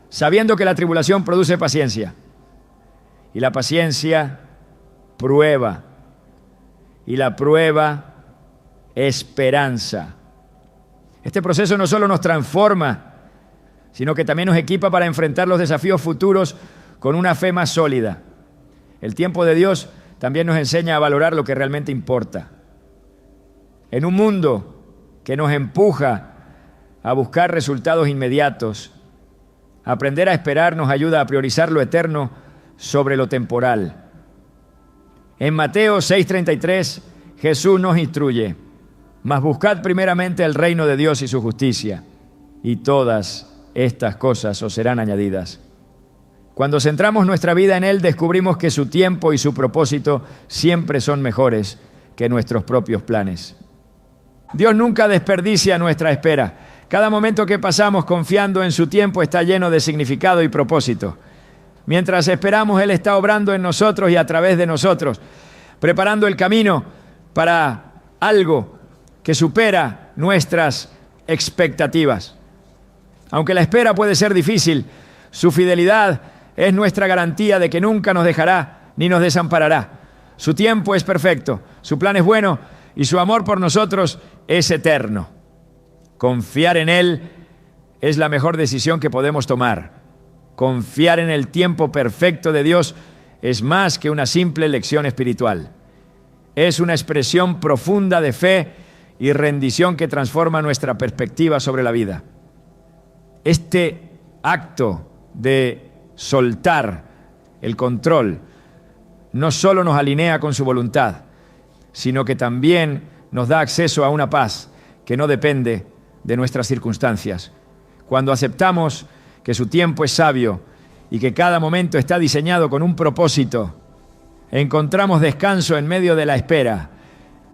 sabiendo que la tribulación produce paciencia, y la paciencia prueba, y la prueba esperanza. Este proceso no solo nos transforma, sino que también nos equipa para enfrentar los desafíos futuros con una fe más sólida. El tiempo de Dios también nos enseña a valorar lo que realmente importa. En un mundo que nos empuja a buscar resultados inmediatos, aprender a esperar nos ayuda a priorizar lo eterno sobre lo temporal. En Mateo 6:33, Jesús nos instruye: mas buscad primeramente el reino de Dios y su justicia, y todas estas cosas os serán añadidas. Cuando centramos nuestra vida en Él, descubrimos que su tiempo y su propósito siempre son mejores que nuestros propios planes. Dios nunca desperdicia nuestra espera. Cada momento que pasamos confiando en su tiempo está lleno de significado y propósito. Mientras esperamos, Él está obrando en nosotros y a través de nosotros, preparando el camino para algo que supera nuestras expectativas. Aunque la espera puede ser difícil, su fidelidad es nuestra garantía de que nunca nos dejará ni nos desamparará. Su tiempo es perfecto, su plan es bueno y su amor por nosotros es eterno. Confiar en Él es la mejor decisión que podemos tomar. Confiar en el tiempo perfecto de Dios es más que una simple lección espiritual. Es una expresión profunda de fe y rendición que transforma nuestra perspectiva sobre la vida. Este acto de soltar el control no solo nos alinea con su voluntad, sino que también nos da acceso a una paz que no depende de nuestras circunstancias. Cuando aceptamos que su tiempo es sabio y que cada momento está diseñado con un propósito, encontramos descanso en medio de la espera.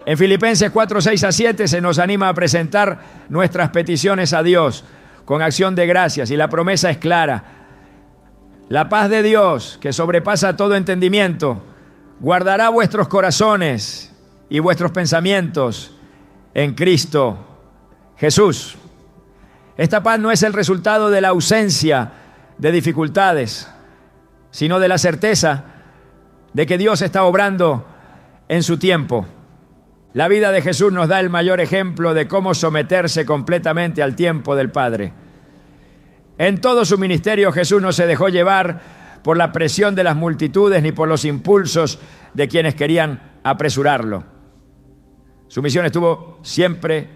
En Filipenses 4:6-7 se nos anima a presentar nuestras peticiones a Dios con acción de gracias, y la promesa es clara: la paz de Dios, que sobrepasa todo entendimiento, guardará vuestros corazones y vuestros pensamientos en Cristo Jesús. Esta paz no es el resultado de la ausencia de dificultades, sino de la certeza de que Dios está obrando en su tiempo. La vida de Jesús nos da el mayor ejemplo de cómo someterse completamente al tiempo del Padre. En todo su ministerio, Jesús no se dejó llevar por la presión de las multitudes ni por los impulsos de quienes querían apresurarlo. Su misión estuvo siempre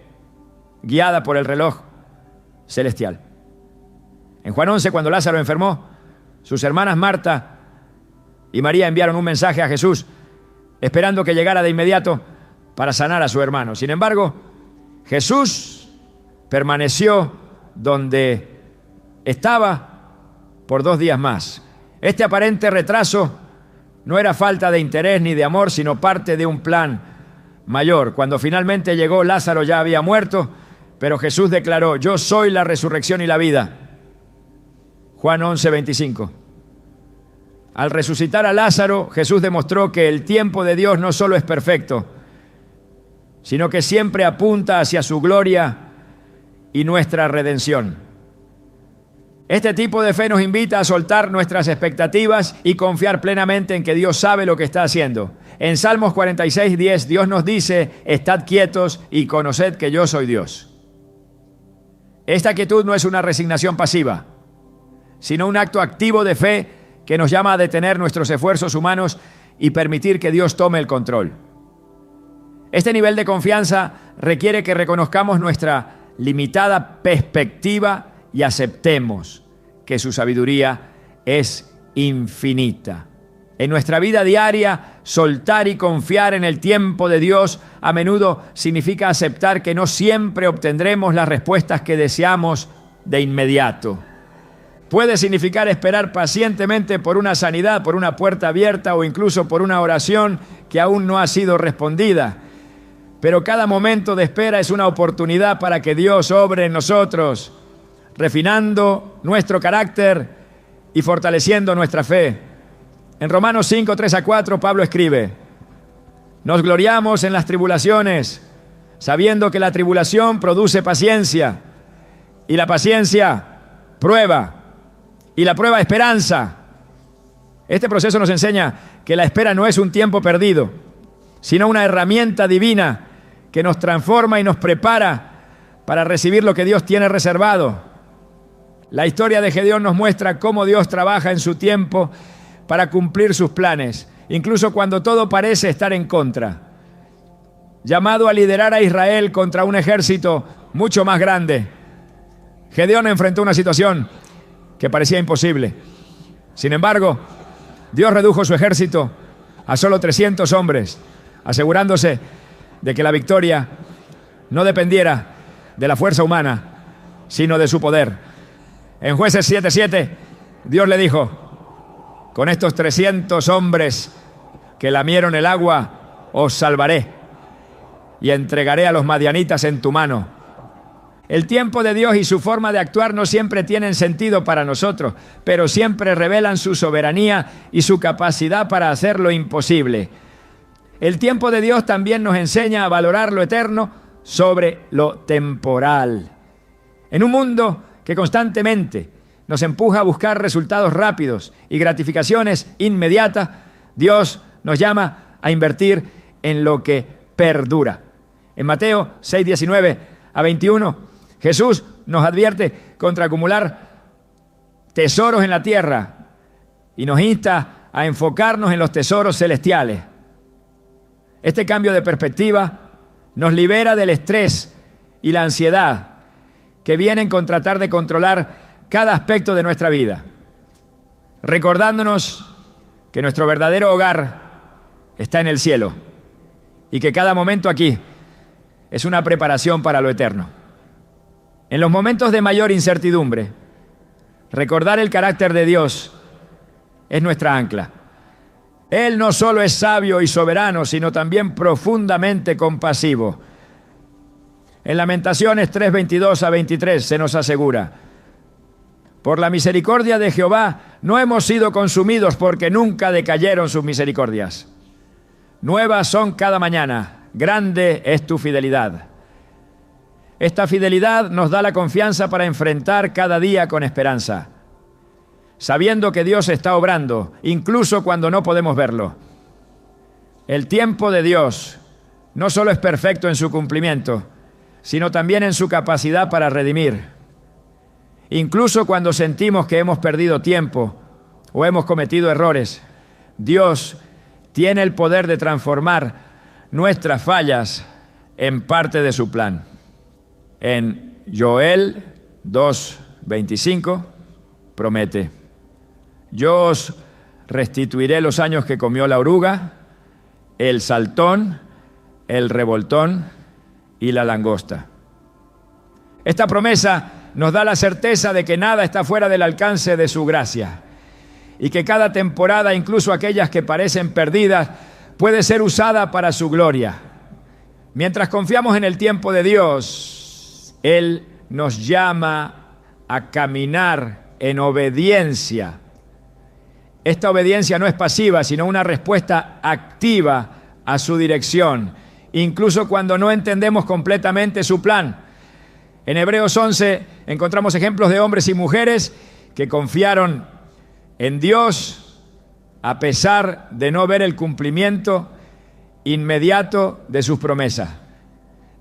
guiada por el reloj celestial. En Juan 11, cuando Lázaro enfermó, sus hermanas Marta y María enviaron un mensaje a Jesús, esperando que llegara de inmediato para sanar a su hermano. Sin embargo, Jesús permaneció donde estaba por 2 días más. Este aparente retraso no era falta de interés ni de amor, sino parte de un plan mayor. Cuando finalmente llegó, Lázaro ya había muerto, pero Jesús declaró: yo soy la resurrección y la vida. Juan 11:25. Al resucitar a Lázaro, Jesús demostró que el tiempo de Dios no solo es perfecto, sino que siempre apunta hacia su gloria y nuestra redención. Este tipo de fe nos invita a soltar nuestras expectativas y confiar plenamente en que Dios sabe lo que está haciendo. En Salmos 46:10, Dios nos dice: estad quietos y conoced que yo soy Dios. Esta quietud no es una resignación pasiva, sino un acto activo de fe que nos llama a detener nuestros esfuerzos humanos y permitir que Dios tome el control. Este nivel de confianza requiere que reconozcamos nuestra limitada perspectiva y aceptemos que su sabiduría es infinita. En nuestra vida diaria, soltar y confiar en el tiempo de Dios a menudo significa aceptar que no siempre obtendremos las respuestas que deseamos de inmediato. Puede significar esperar pacientemente por una sanidad, por una puerta abierta o incluso por una oración que aún no ha sido respondida. Pero cada momento de espera es una oportunidad para que Dios obre en nosotros, refinando nuestro carácter y fortaleciendo nuestra fe. En Romanos 5:3-4, Pablo escribe: nos gloriamos en las tribulaciones, sabiendo que la tribulación produce paciencia, y la paciencia prueba, y la prueba esperanza. Este proceso nos enseña que la espera no es un tiempo perdido, sino una herramienta divina que nos transforma y nos prepara para recibir lo que Dios tiene reservado. La historia de Gedeón nos muestra cómo Dios trabaja en su tiempo para cumplir sus planes, incluso cuando todo parece estar en contra. Llamado a liderar a Israel contra un ejército mucho más grande, Gedeón enfrentó una situación que parecía imposible. Sin embargo, Dios redujo su ejército a solo 300 hombres, asegurándose de que la victoria no dependiera de la fuerza humana, sino de su poder. En Jueces 7:7, Dios le dijo: con estos 300 hombres que lamieron el agua, os salvaré y entregaré a los madianitas en tu mano. El tiempo de Dios y su forma de actuar no siempre tienen sentido para nosotros, pero siempre revelan su soberanía y su capacidad para hacer lo imposible. El tiempo de Dios también nos enseña a valorar lo eterno sobre lo temporal. En un mundo que constantemente nos empuja a buscar resultados rápidos y gratificaciones inmediatas, Dios nos llama a invertir en lo que perdura. En Mateo 6:19-21, Jesús nos advierte contra acumular tesoros en la tierra y nos insta a enfocarnos en los tesoros celestiales. Este cambio de perspectiva nos libera del estrés y la ansiedad que vienen con tratar de controlar cada aspecto de nuestra vida, recordándonos que nuestro verdadero hogar está en el cielo y que cada momento aquí es una preparación para lo eterno. En los momentos de mayor incertidumbre, recordar el carácter de Dios es nuestra ancla. Él no solo es sabio y soberano, sino también profundamente compasivo. En Lamentaciones 3:22-23 se nos asegura: por la misericordia de Jehová no hemos sido consumidos, porque nunca decayeron sus misericordias. Nuevas son cada mañana, grande es tu fidelidad. Esta fidelidad nos da la confianza para enfrentar cada día con esperanza, sabiendo que Dios está obrando, incluso cuando no podemos verlo. El tiempo de Dios no solo es perfecto en su cumplimiento, sino también en su capacidad para redimir. Incluso cuando sentimos que hemos perdido tiempo o hemos cometido errores, Dios tiene el poder de transformar nuestras fallas en parte de su plan. En Joel 2:25 promete: yo os restituiré los años que comió la oruga, el saltón, el revoltón y la langosta. Esta promesa nos da la certeza de que nada está fuera del alcance de su gracia y que cada temporada, incluso aquellas que parecen perdidas, puede ser usada para su gloria. Mientras confiamos en el tiempo de Dios, Él nos llama a caminar en obediencia. Esta obediencia no es pasiva, sino una respuesta activa a su dirección, incluso cuando no entendemos completamente su plan. En Hebreos 11 encontramos ejemplos de hombres y mujeres que confiaron en Dios a pesar de no ver el cumplimiento inmediato de sus promesas.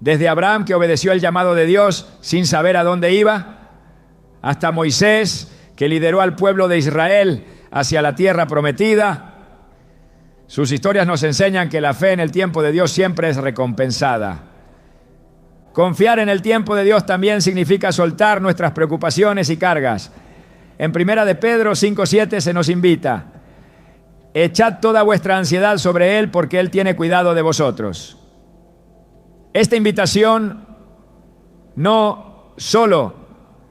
Desde Abraham, que obedeció el llamado de Dios sin saber a dónde iba, hasta Moisés, que lideró al pueblo de Israel hacia la tierra prometida. Sus historias nos enseñan que la fe en el tiempo de Dios siempre es recompensada. Confiar en el tiempo de Dios también significa soltar nuestras preocupaciones y cargas. En 1 de Pedro 5:7 se nos invita: echad toda vuestra ansiedad sobre Él, porque Él tiene cuidado de vosotros. Esta invitación no solo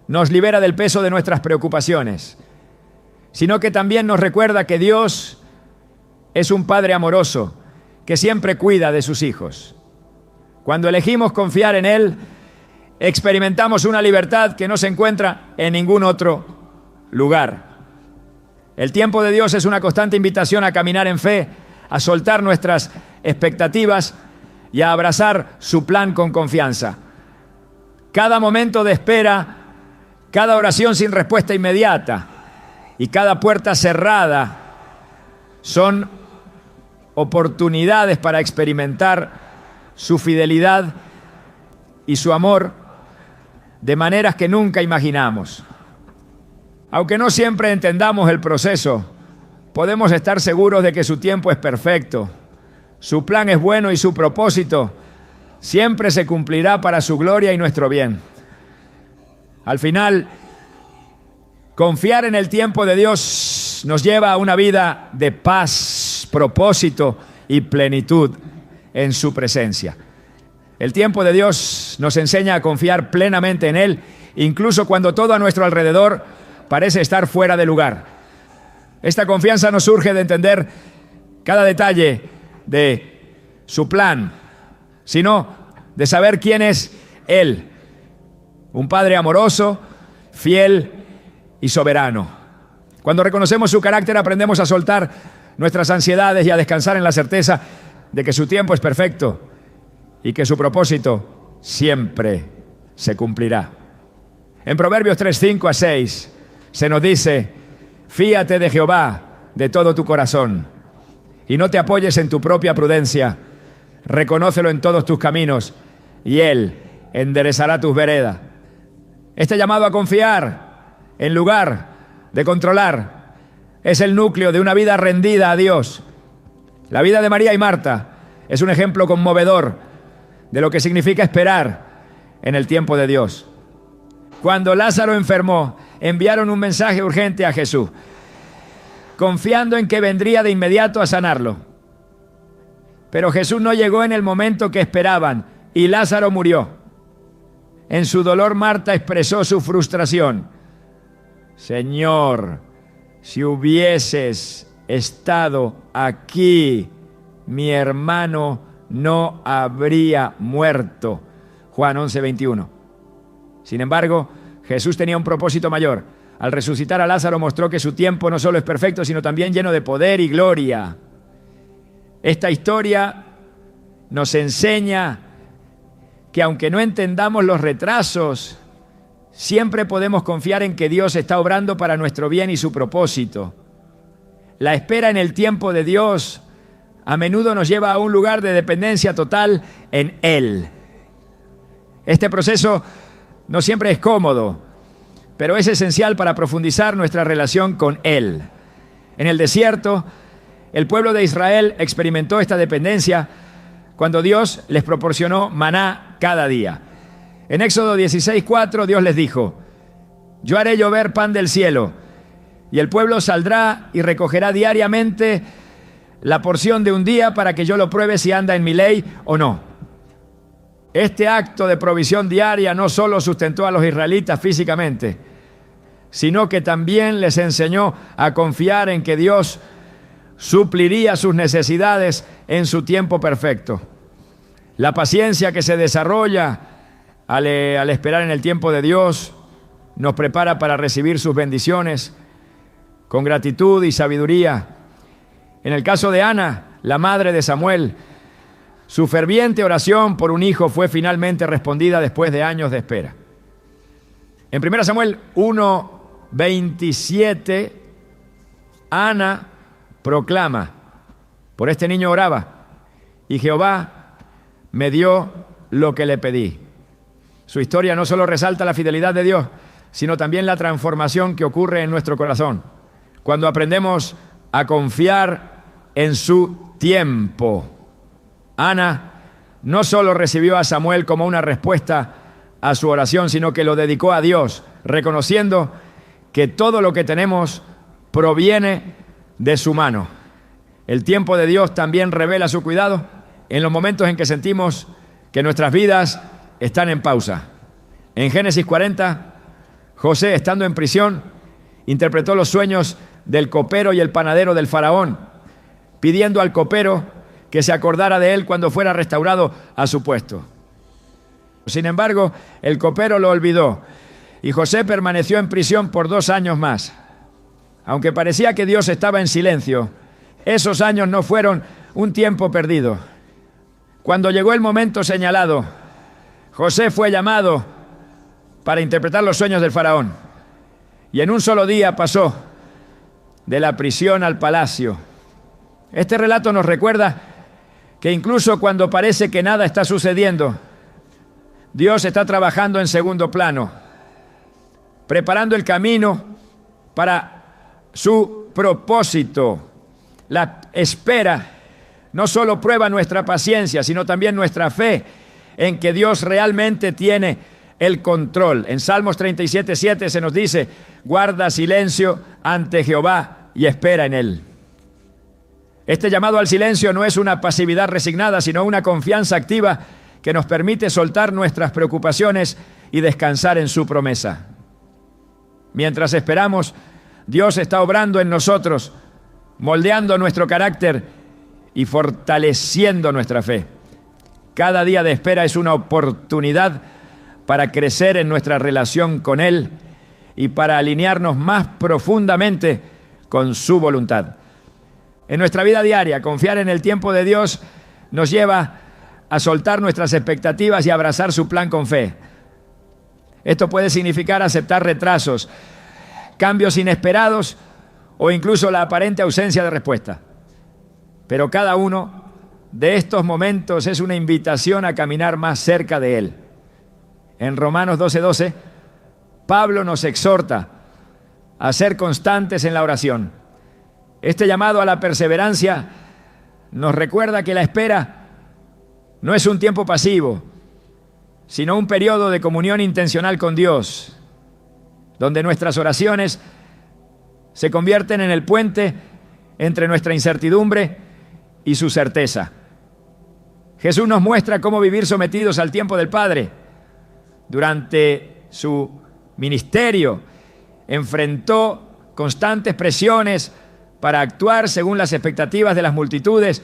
nos libera del peso de nuestras preocupaciones, sino que también nos recuerda que Dios es un Padre amoroso que siempre cuida de sus hijos. Cuando elegimos confiar en Él, experimentamos una libertad que no se encuentra en ningún otro lugar. El tiempo de Dios es una constante invitación a caminar en fe, a soltar nuestras expectativas y a abrazar su plan con confianza. Cada momento de espera, cada oración sin respuesta inmediata y cada puerta cerrada son oportunidades para experimentar su fidelidad y su amor de maneras que nunca imaginamos. Aunque no siempre entendamos el proceso, podemos estar seguros de que su tiempo es perfecto, su plan es bueno y su propósito siempre se cumplirá para su gloria y nuestro bien. Al final, confiar en el tiempo de Dios nos lleva a una vida de paz propósito y plenitud en su presencia. El tiempo de Dios nos enseña a confiar plenamente en Él, incluso cuando todo a nuestro alrededor parece estar fuera de lugar. Esta confianza nos surge de entender cada detalle de su plan, sino de saber quién es Él, un Padre amoroso, fiel y soberano. Cuando reconocemos su carácter, aprendemos a soltar nuestras ansiedades y a descansar en la certeza de que su tiempo es perfecto y que su propósito siempre se cumplirá. En Proverbios 3:5-6 se nos dice: fíate de Jehová de todo tu corazón y no te apoyes en tu propia prudencia. Reconócelo en todos tus caminos y Él enderezará tus veredas. Este llamado a confiar en lugar de controlar es el núcleo de una vida rendida a Dios. La vida de María y Marta es un ejemplo conmovedor de lo que significa esperar en el tiempo de Dios. Cuando Lázaro enfermó, enviaron un mensaje urgente a Jesús, confiando en que vendría de inmediato a sanarlo. Pero Jesús no llegó en el momento que esperaban y Lázaro murió. En su dolor, Marta expresó su frustración. Señor, si hubieses estado aquí, mi hermano no habría muerto. Juan 11:21. Sin embargo, Jesús tenía un propósito mayor. Al resucitar a Lázaro mostró que su tiempo no solo es perfecto, sino también lleno de poder y gloria. Esta historia nos enseña que aunque no entendamos los retrasos, siempre podemos confiar en que Dios está obrando para nuestro bien y su propósito. La espera en el tiempo de Dios a menudo nos lleva a un lugar de dependencia total en Él. Este proceso no siempre es cómodo, pero es esencial para profundizar nuestra relación con Él. En el desierto, el pueblo de Israel experimentó esta dependencia cuando Dios les proporcionó maná cada día. En Éxodo 16:4 Dios les dijo: yo haré llover pan del cielo, y el pueblo saldrá y recogerá diariamente la porción de un día para que yo lo pruebe si anda en mi ley o no. Este acto de provisión diaria no solo sustentó a los israelitas físicamente, sino que también les enseñó a confiar en que Dios supliría sus necesidades en su tiempo perfecto. La paciencia que se desarrolla al esperar en el tiempo de Dios nos prepara para recibir sus bendiciones con gratitud y sabiduría. En el caso de Ana, la madre de Samuel, su ferviente oración por un hijo fue finalmente respondida después de años de espera. En 1 Samuel 1:27, Ana proclama: por este niño oraba, y Jehová me dio lo que le pedí. Su historia no solo resalta la fidelidad de Dios, sino también la transformación que ocurre en nuestro corazón cuando aprendemos a confiar en su tiempo. Ana no solo recibió a Samuel como una respuesta a su oración, sino que lo dedicó a Dios, reconociendo que todo lo que tenemos proviene de su mano. El tiempo de Dios también revela su cuidado en los momentos en que sentimos que nuestras vidas están en pausa. En Génesis 40, José, estando en prisión, interpretó los sueños del copero y el panadero del faraón, pidiendo al copero que se acordara de él cuando fuera restaurado a su puesto. Sin embargo, el copero lo olvidó y José permaneció en prisión por 2 años más. Aunque parecía que Dios estaba en silencio, esos años no fueron un tiempo perdido. Cuando llegó el momento señalado, José fue llamado para interpretar los sueños del faraón. Y en un solo día pasó de la prisión al palacio. Este relato nos recuerda que incluso cuando parece que nada está sucediendo, Dios está trabajando en segundo plano, preparando el camino para su propósito. La espera no solo prueba nuestra paciencia, sino también nuestra fe en que Dios realmente tiene el control. En Salmos 37:7 se nos dice: guarda silencio ante Jehová y espera en Él. Este llamado al silencio no es una pasividad resignada, sino una confianza activa que nos permite soltar nuestras preocupaciones y descansar en su promesa. Mientras esperamos, Dios está obrando en nosotros, moldeando nuestro carácter y fortaleciendo nuestra fe. Cada día de espera es una oportunidad para crecer en nuestra relación con Él y para alinearnos más profundamente con su voluntad. En nuestra vida diaria, confiar en el tiempo de Dios nos lleva a soltar nuestras expectativas y abrazar su plan con fe. Esto puede significar aceptar retrasos, cambios inesperados o incluso la aparente ausencia de respuesta. Pero cada uno de estos momentos es una invitación a caminar más cerca de Él. En Romanos 12:12, Pablo nos exhorta a ser constantes en la oración. Este llamado a la perseverancia nos recuerda que la espera no es un tiempo pasivo, sino un periodo de comunión intencional con Dios, donde nuestras oraciones se convierten en el puente entre nuestra incertidumbre y su certeza. Jesús nos muestra cómo vivir sometidos al tiempo del Padre. Durante su ministerio enfrentó constantes presiones para actuar según las expectativas de las multitudes,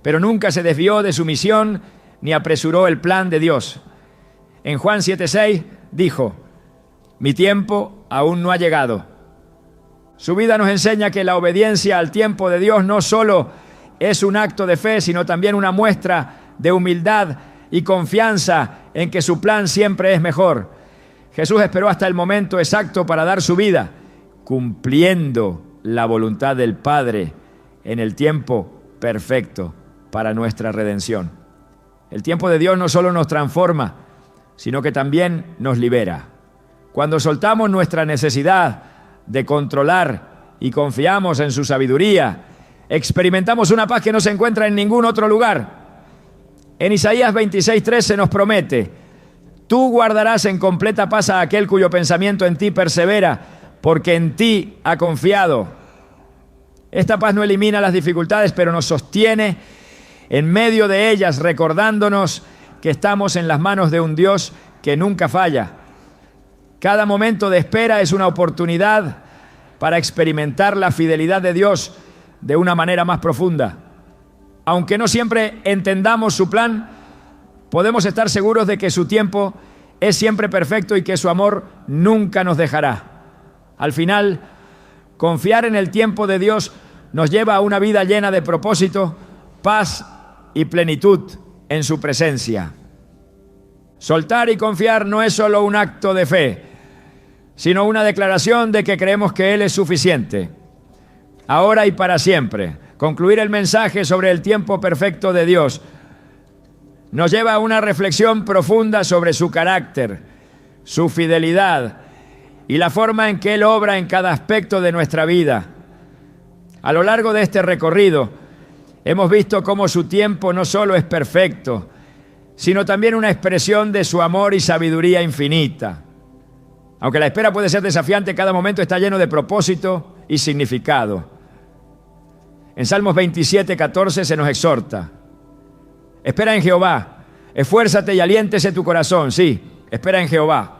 pero nunca se desvió de su misión ni apresuró el plan de Dios. En Juan 7:6 dijo: mi tiempo aún no ha llegado. Su vida nos enseña que la obediencia al tiempo de Dios no solo es un acto de fe, sino también una muestra de humildad y confianza en que su plan siempre es mejor. Jesús esperó hasta el momento exacto para dar su vida, cumpliendo la voluntad del Padre en el tiempo perfecto para nuestra redención. El tiempo de Dios no solo nos transforma, sino que también nos libera. Cuando soltamos nuestra necesidad de controlar y confiamos en su sabiduría, experimentamos una paz que no se encuentra en ningún otro lugar. En Isaías 26:3 se nos promete: tú guardarás en completa paz a aquel cuyo pensamiento en ti persevera, porque en ti ha confiado. Esta paz no elimina las dificultades, pero nos sostiene en medio de ellas, recordándonos que estamos en las manos de un Dios que nunca falla. Cada momento de espera es una oportunidad para experimentar la fidelidad de Dios de una manera más profunda. Aunque no siempre entendamos su plan, podemos estar seguros de que su tiempo es siempre perfecto y que su amor nunca nos dejará. Al final, confiar en el tiempo de Dios nos lleva a una vida llena de propósito, paz y plenitud en su presencia. Soltar y confiar no es solo un acto de fe, sino una declaración de que creemos que Él es suficiente, ahora y para siempre. Concluir el mensaje sobre el tiempo perfecto de Dios nos lleva a una reflexión profunda sobre su carácter, su fidelidad y la forma en que Él obra en cada aspecto de nuestra vida. A lo largo de este recorrido, hemos visto cómo su tiempo no solo es perfecto, sino también una expresión de su amor y sabiduría infinita. Aunque la espera puede ser desafiante, cada momento está lleno de propósito y significado. En Salmos 27:14 se nos exhorta: espera en Jehová, esfuérzate y aliéntese tu corazón. Sí, espera en Jehová.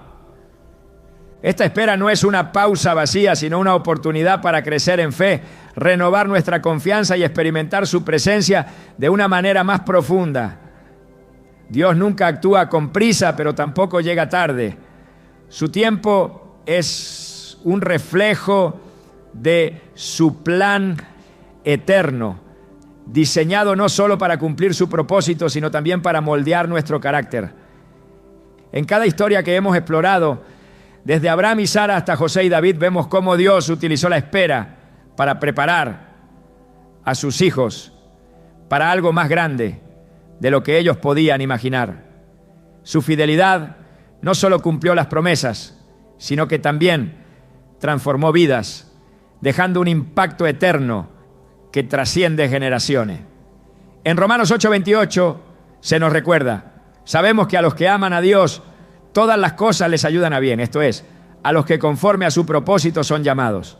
Esta espera no es una pausa vacía, sino una oportunidad para crecer en fe, renovar nuestra confianza y experimentar su presencia de una manera más profunda. Dios nunca actúa con prisa, pero tampoco llega tarde. Su tiempo es un reflejo de su plan eterno, diseñado no solo para cumplir su propósito, sino también para moldear nuestro carácter. En cada historia que hemos explorado, desde Abraham y Sara hasta José y David, vemos cómo Dios utilizó la espera para preparar a sus hijos para algo más grande de lo que ellos podían imaginar. Su fidelidad no solo cumplió las promesas, sino que también transformó vidas, dejando un impacto eterno que trasciende generaciones. En Romanos 8:28 se nos recuerda: sabemos que a los que aman a Dios, todas las cosas les ayudan a bien, esto es, a los que conforme a su propósito son llamados.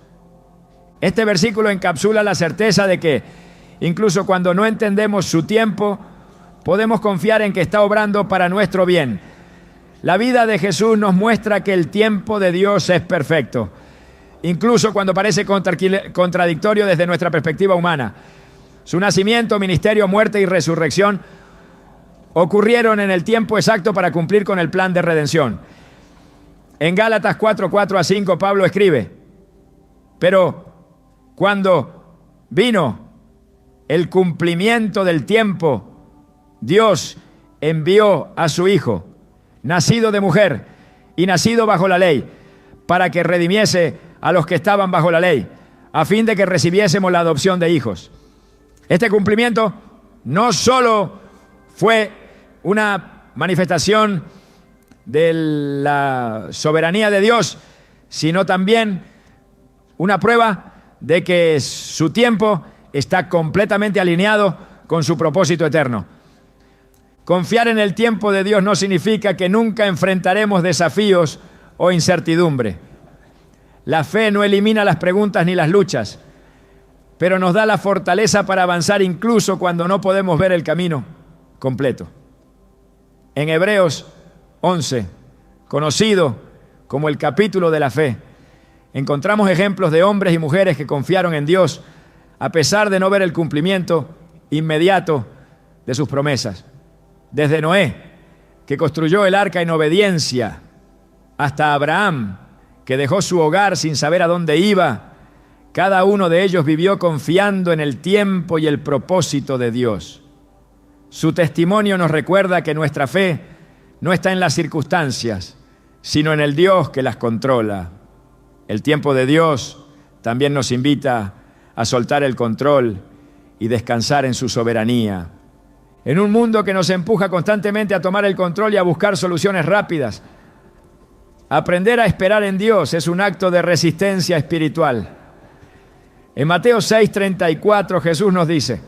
Este versículo encapsula la certeza de que, incluso cuando no entendemos su tiempo, podemos confiar en que está obrando para nuestro bien. La vida de Jesús nos muestra que el tiempo de Dios es perfecto, incluso cuando parece contradictorio desde nuestra perspectiva humana. Su nacimiento, ministerio, muerte y resurrección ocurrieron en el tiempo exacto para cumplir con el plan de redención. En Gálatas 4:4-5, Pablo escribe: pero cuando vino el cumplimiento del tiempo, Dios envió a su Hijo, nacido de mujer y nacido bajo la ley, para que redimiese a los que estaban bajo la ley, a fin de que recibiésemos la adopción de hijos. Este cumplimiento no solo fue una manifestación de la soberanía de Dios, sino también una prueba de que su tiempo está completamente alineado con su propósito eterno. Confiar en el tiempo de Dios no significa que nunca enfrentaremos desafíos o incertidumbre. La fe no elimina las preguntas ni las luchas, pero nos da la fortaleza para avanzar incluso cuando no podemos ver el camino completo. En Hebreos 11, conocido como el capítulo de la fe, encontramos ejemplos de hombres y mujeres que confiaron en Dios a pesar de no ver el cumplimiento inmediato de sus promesas. Desde Noé, que construyó el arca en obediencia, hasta Abraham, que dejó su hogar sin saber a dónde iba, cada uno de ellos vivió confiando en el tiempo y el propósito de Dios. Su testimonio nos recuerda que nuestra fe no está en las circunstancias, sino en el Dios que las controla. El tiempo de Dios también nos invita a soltar el control y descansar en su soberanía. En un mundo que nos empuja constantemente a tomar el control y a buscar soluciones rápidas, aprender a esperar en Dios es un acto de resistencia espiritual. En Mateo 6:34 Jesús nos dice: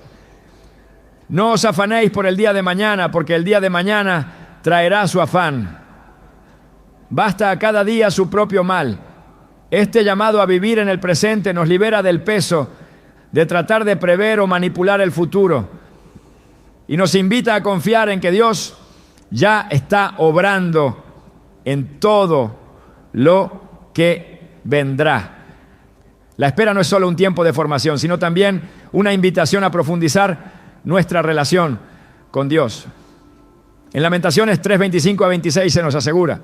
no os afanéis por el día de mañana, porque el día de mañana traerá su afán. Basta a cada día su propio mal. Este llamado a vivir en el presente nos libera del peso de tratar de prever o manipular el futuro y nos invita a confiar en que Dios ya está obrando en todo lo que vendrá. La espera no es solo un tiempo de formación, sino también una invitación a profundizar nuestra relación con Dios. En Lamentaciones 3:25-26 se nos asegura: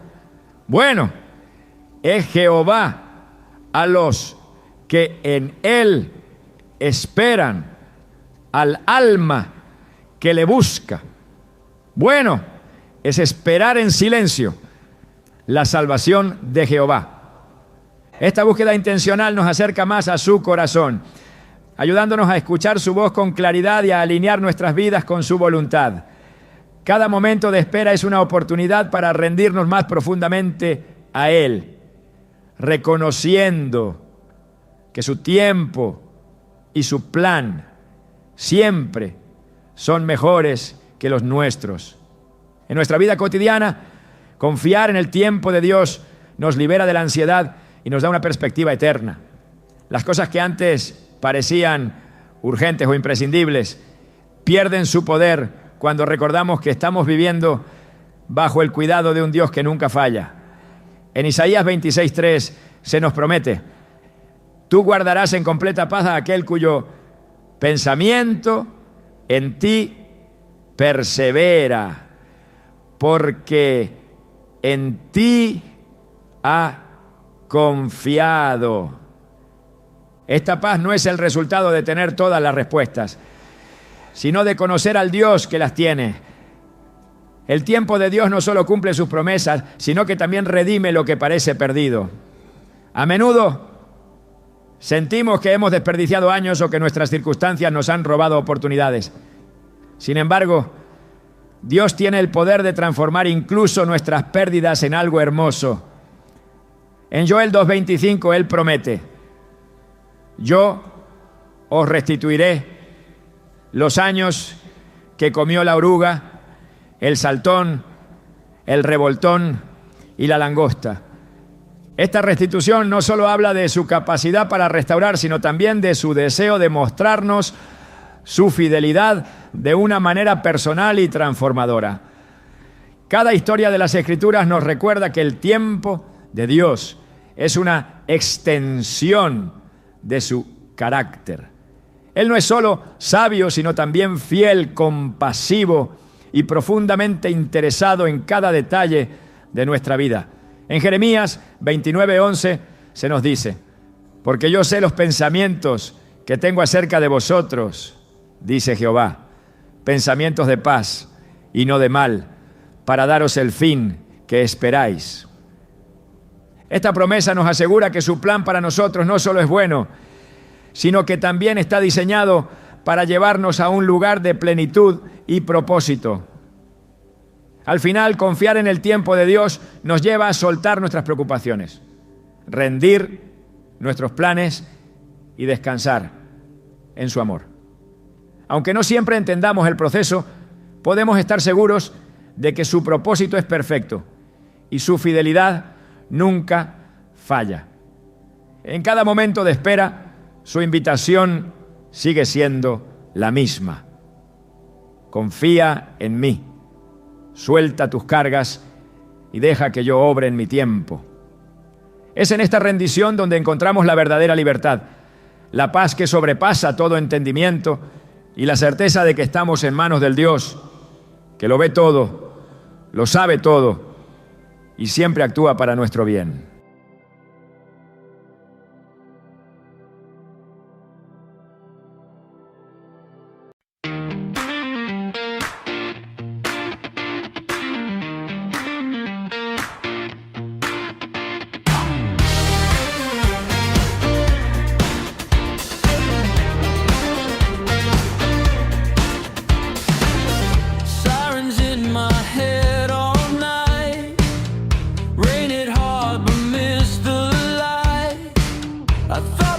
bueno es Jehová a los que en Él esperan, al alma que le busca. Bueno es esperar en silencio la salvación de Jehová. Esta búsqueda intencional nos acerca más a su corazón, ayudándonos a escuchar su voz con claridad y a alinear nuestras vidas con su voluntad. Cada momento de espera es una oportunidad para rendirnos más profundamente a Él, reconociendo que su tiempo y su plan siempre son mejores que los nuestros. En nuestra vida cotidiana, confiar en el tiempo de Dios nos libera de la ansiedad y nos da una perspectiva eterna. Las cosas que antes parecían urgentes o imprescindibles pierden su poder cuando recordamos que estamos viviendo bajo el cuidado de un Dios que nunca falla. En Isaías 26:3 se nos promete: tú guardarás en completa paz a aquel cuyo pensamiento en ti persevera, porque en ti ha confiado. Esta paz no es el resultado de tener todas las respuestas, sino de conocer al Dios que las tiene. El tiempo de Dios no solo cumple sus promesas, sino que también redime lo que parece perdido. A menudo sentimos que hemos desperdiciado años o que nuestras circunstancias nos han robado oportunidades. Sin embargo, Dios tiene el poder de transformar incluso nuestras pérdidas en algo hermoso. En Joel 2:25 Él promete: yo os restituiré los años que comió la oruga, el saltón, el revoltón y la langosta. Esta restitución no solo habla de su capacidad para restaurar, sino también de su deseo de mostrarnos su fidelidad de una manera personal y transformadora. Cada historia de las Escrituras nos recuerda que el tiempo de Dios es una extensión de su carácter. Él no es solo sabio, sino también fiel, compasivo y profundamente interesado en cada detalle de nuestra vida. En Jeremías 29:11 se nos dice: porque yo sé los pensamientos que tengo acerca de vosotros, dice Jehová, pensamientos de paz y no de mal, para daros el fin que esperáis. Esta promesa nos asegura que su plan para nosotros no solo es bueno, sino que también está diseñado para llevarnos a un lugar de plenitud y propósito. Al final, confiar en el tiempo de Dios nos lleva a soltar nuestras preocupaciones, rendir nuestros planes y descansar en su amor. Aunque no siempre entendamos el proceso, podemos estar seguros de que su propósito es perfecto y su fidelidad nunca falla. En cada momento de espera, su invitación sigue siendo la misma. Confía en mí, suelta tus cargas y deja que yo obre en mi tiempo. Es en esta rendición donde encontramos la verdadera libertad, la paz que sobrepasa todo entendimiento y la certeza de que estamos en manos del Dios, que lo ve todo, lo sabe todo y siempre actúa para nuestro bien. I thought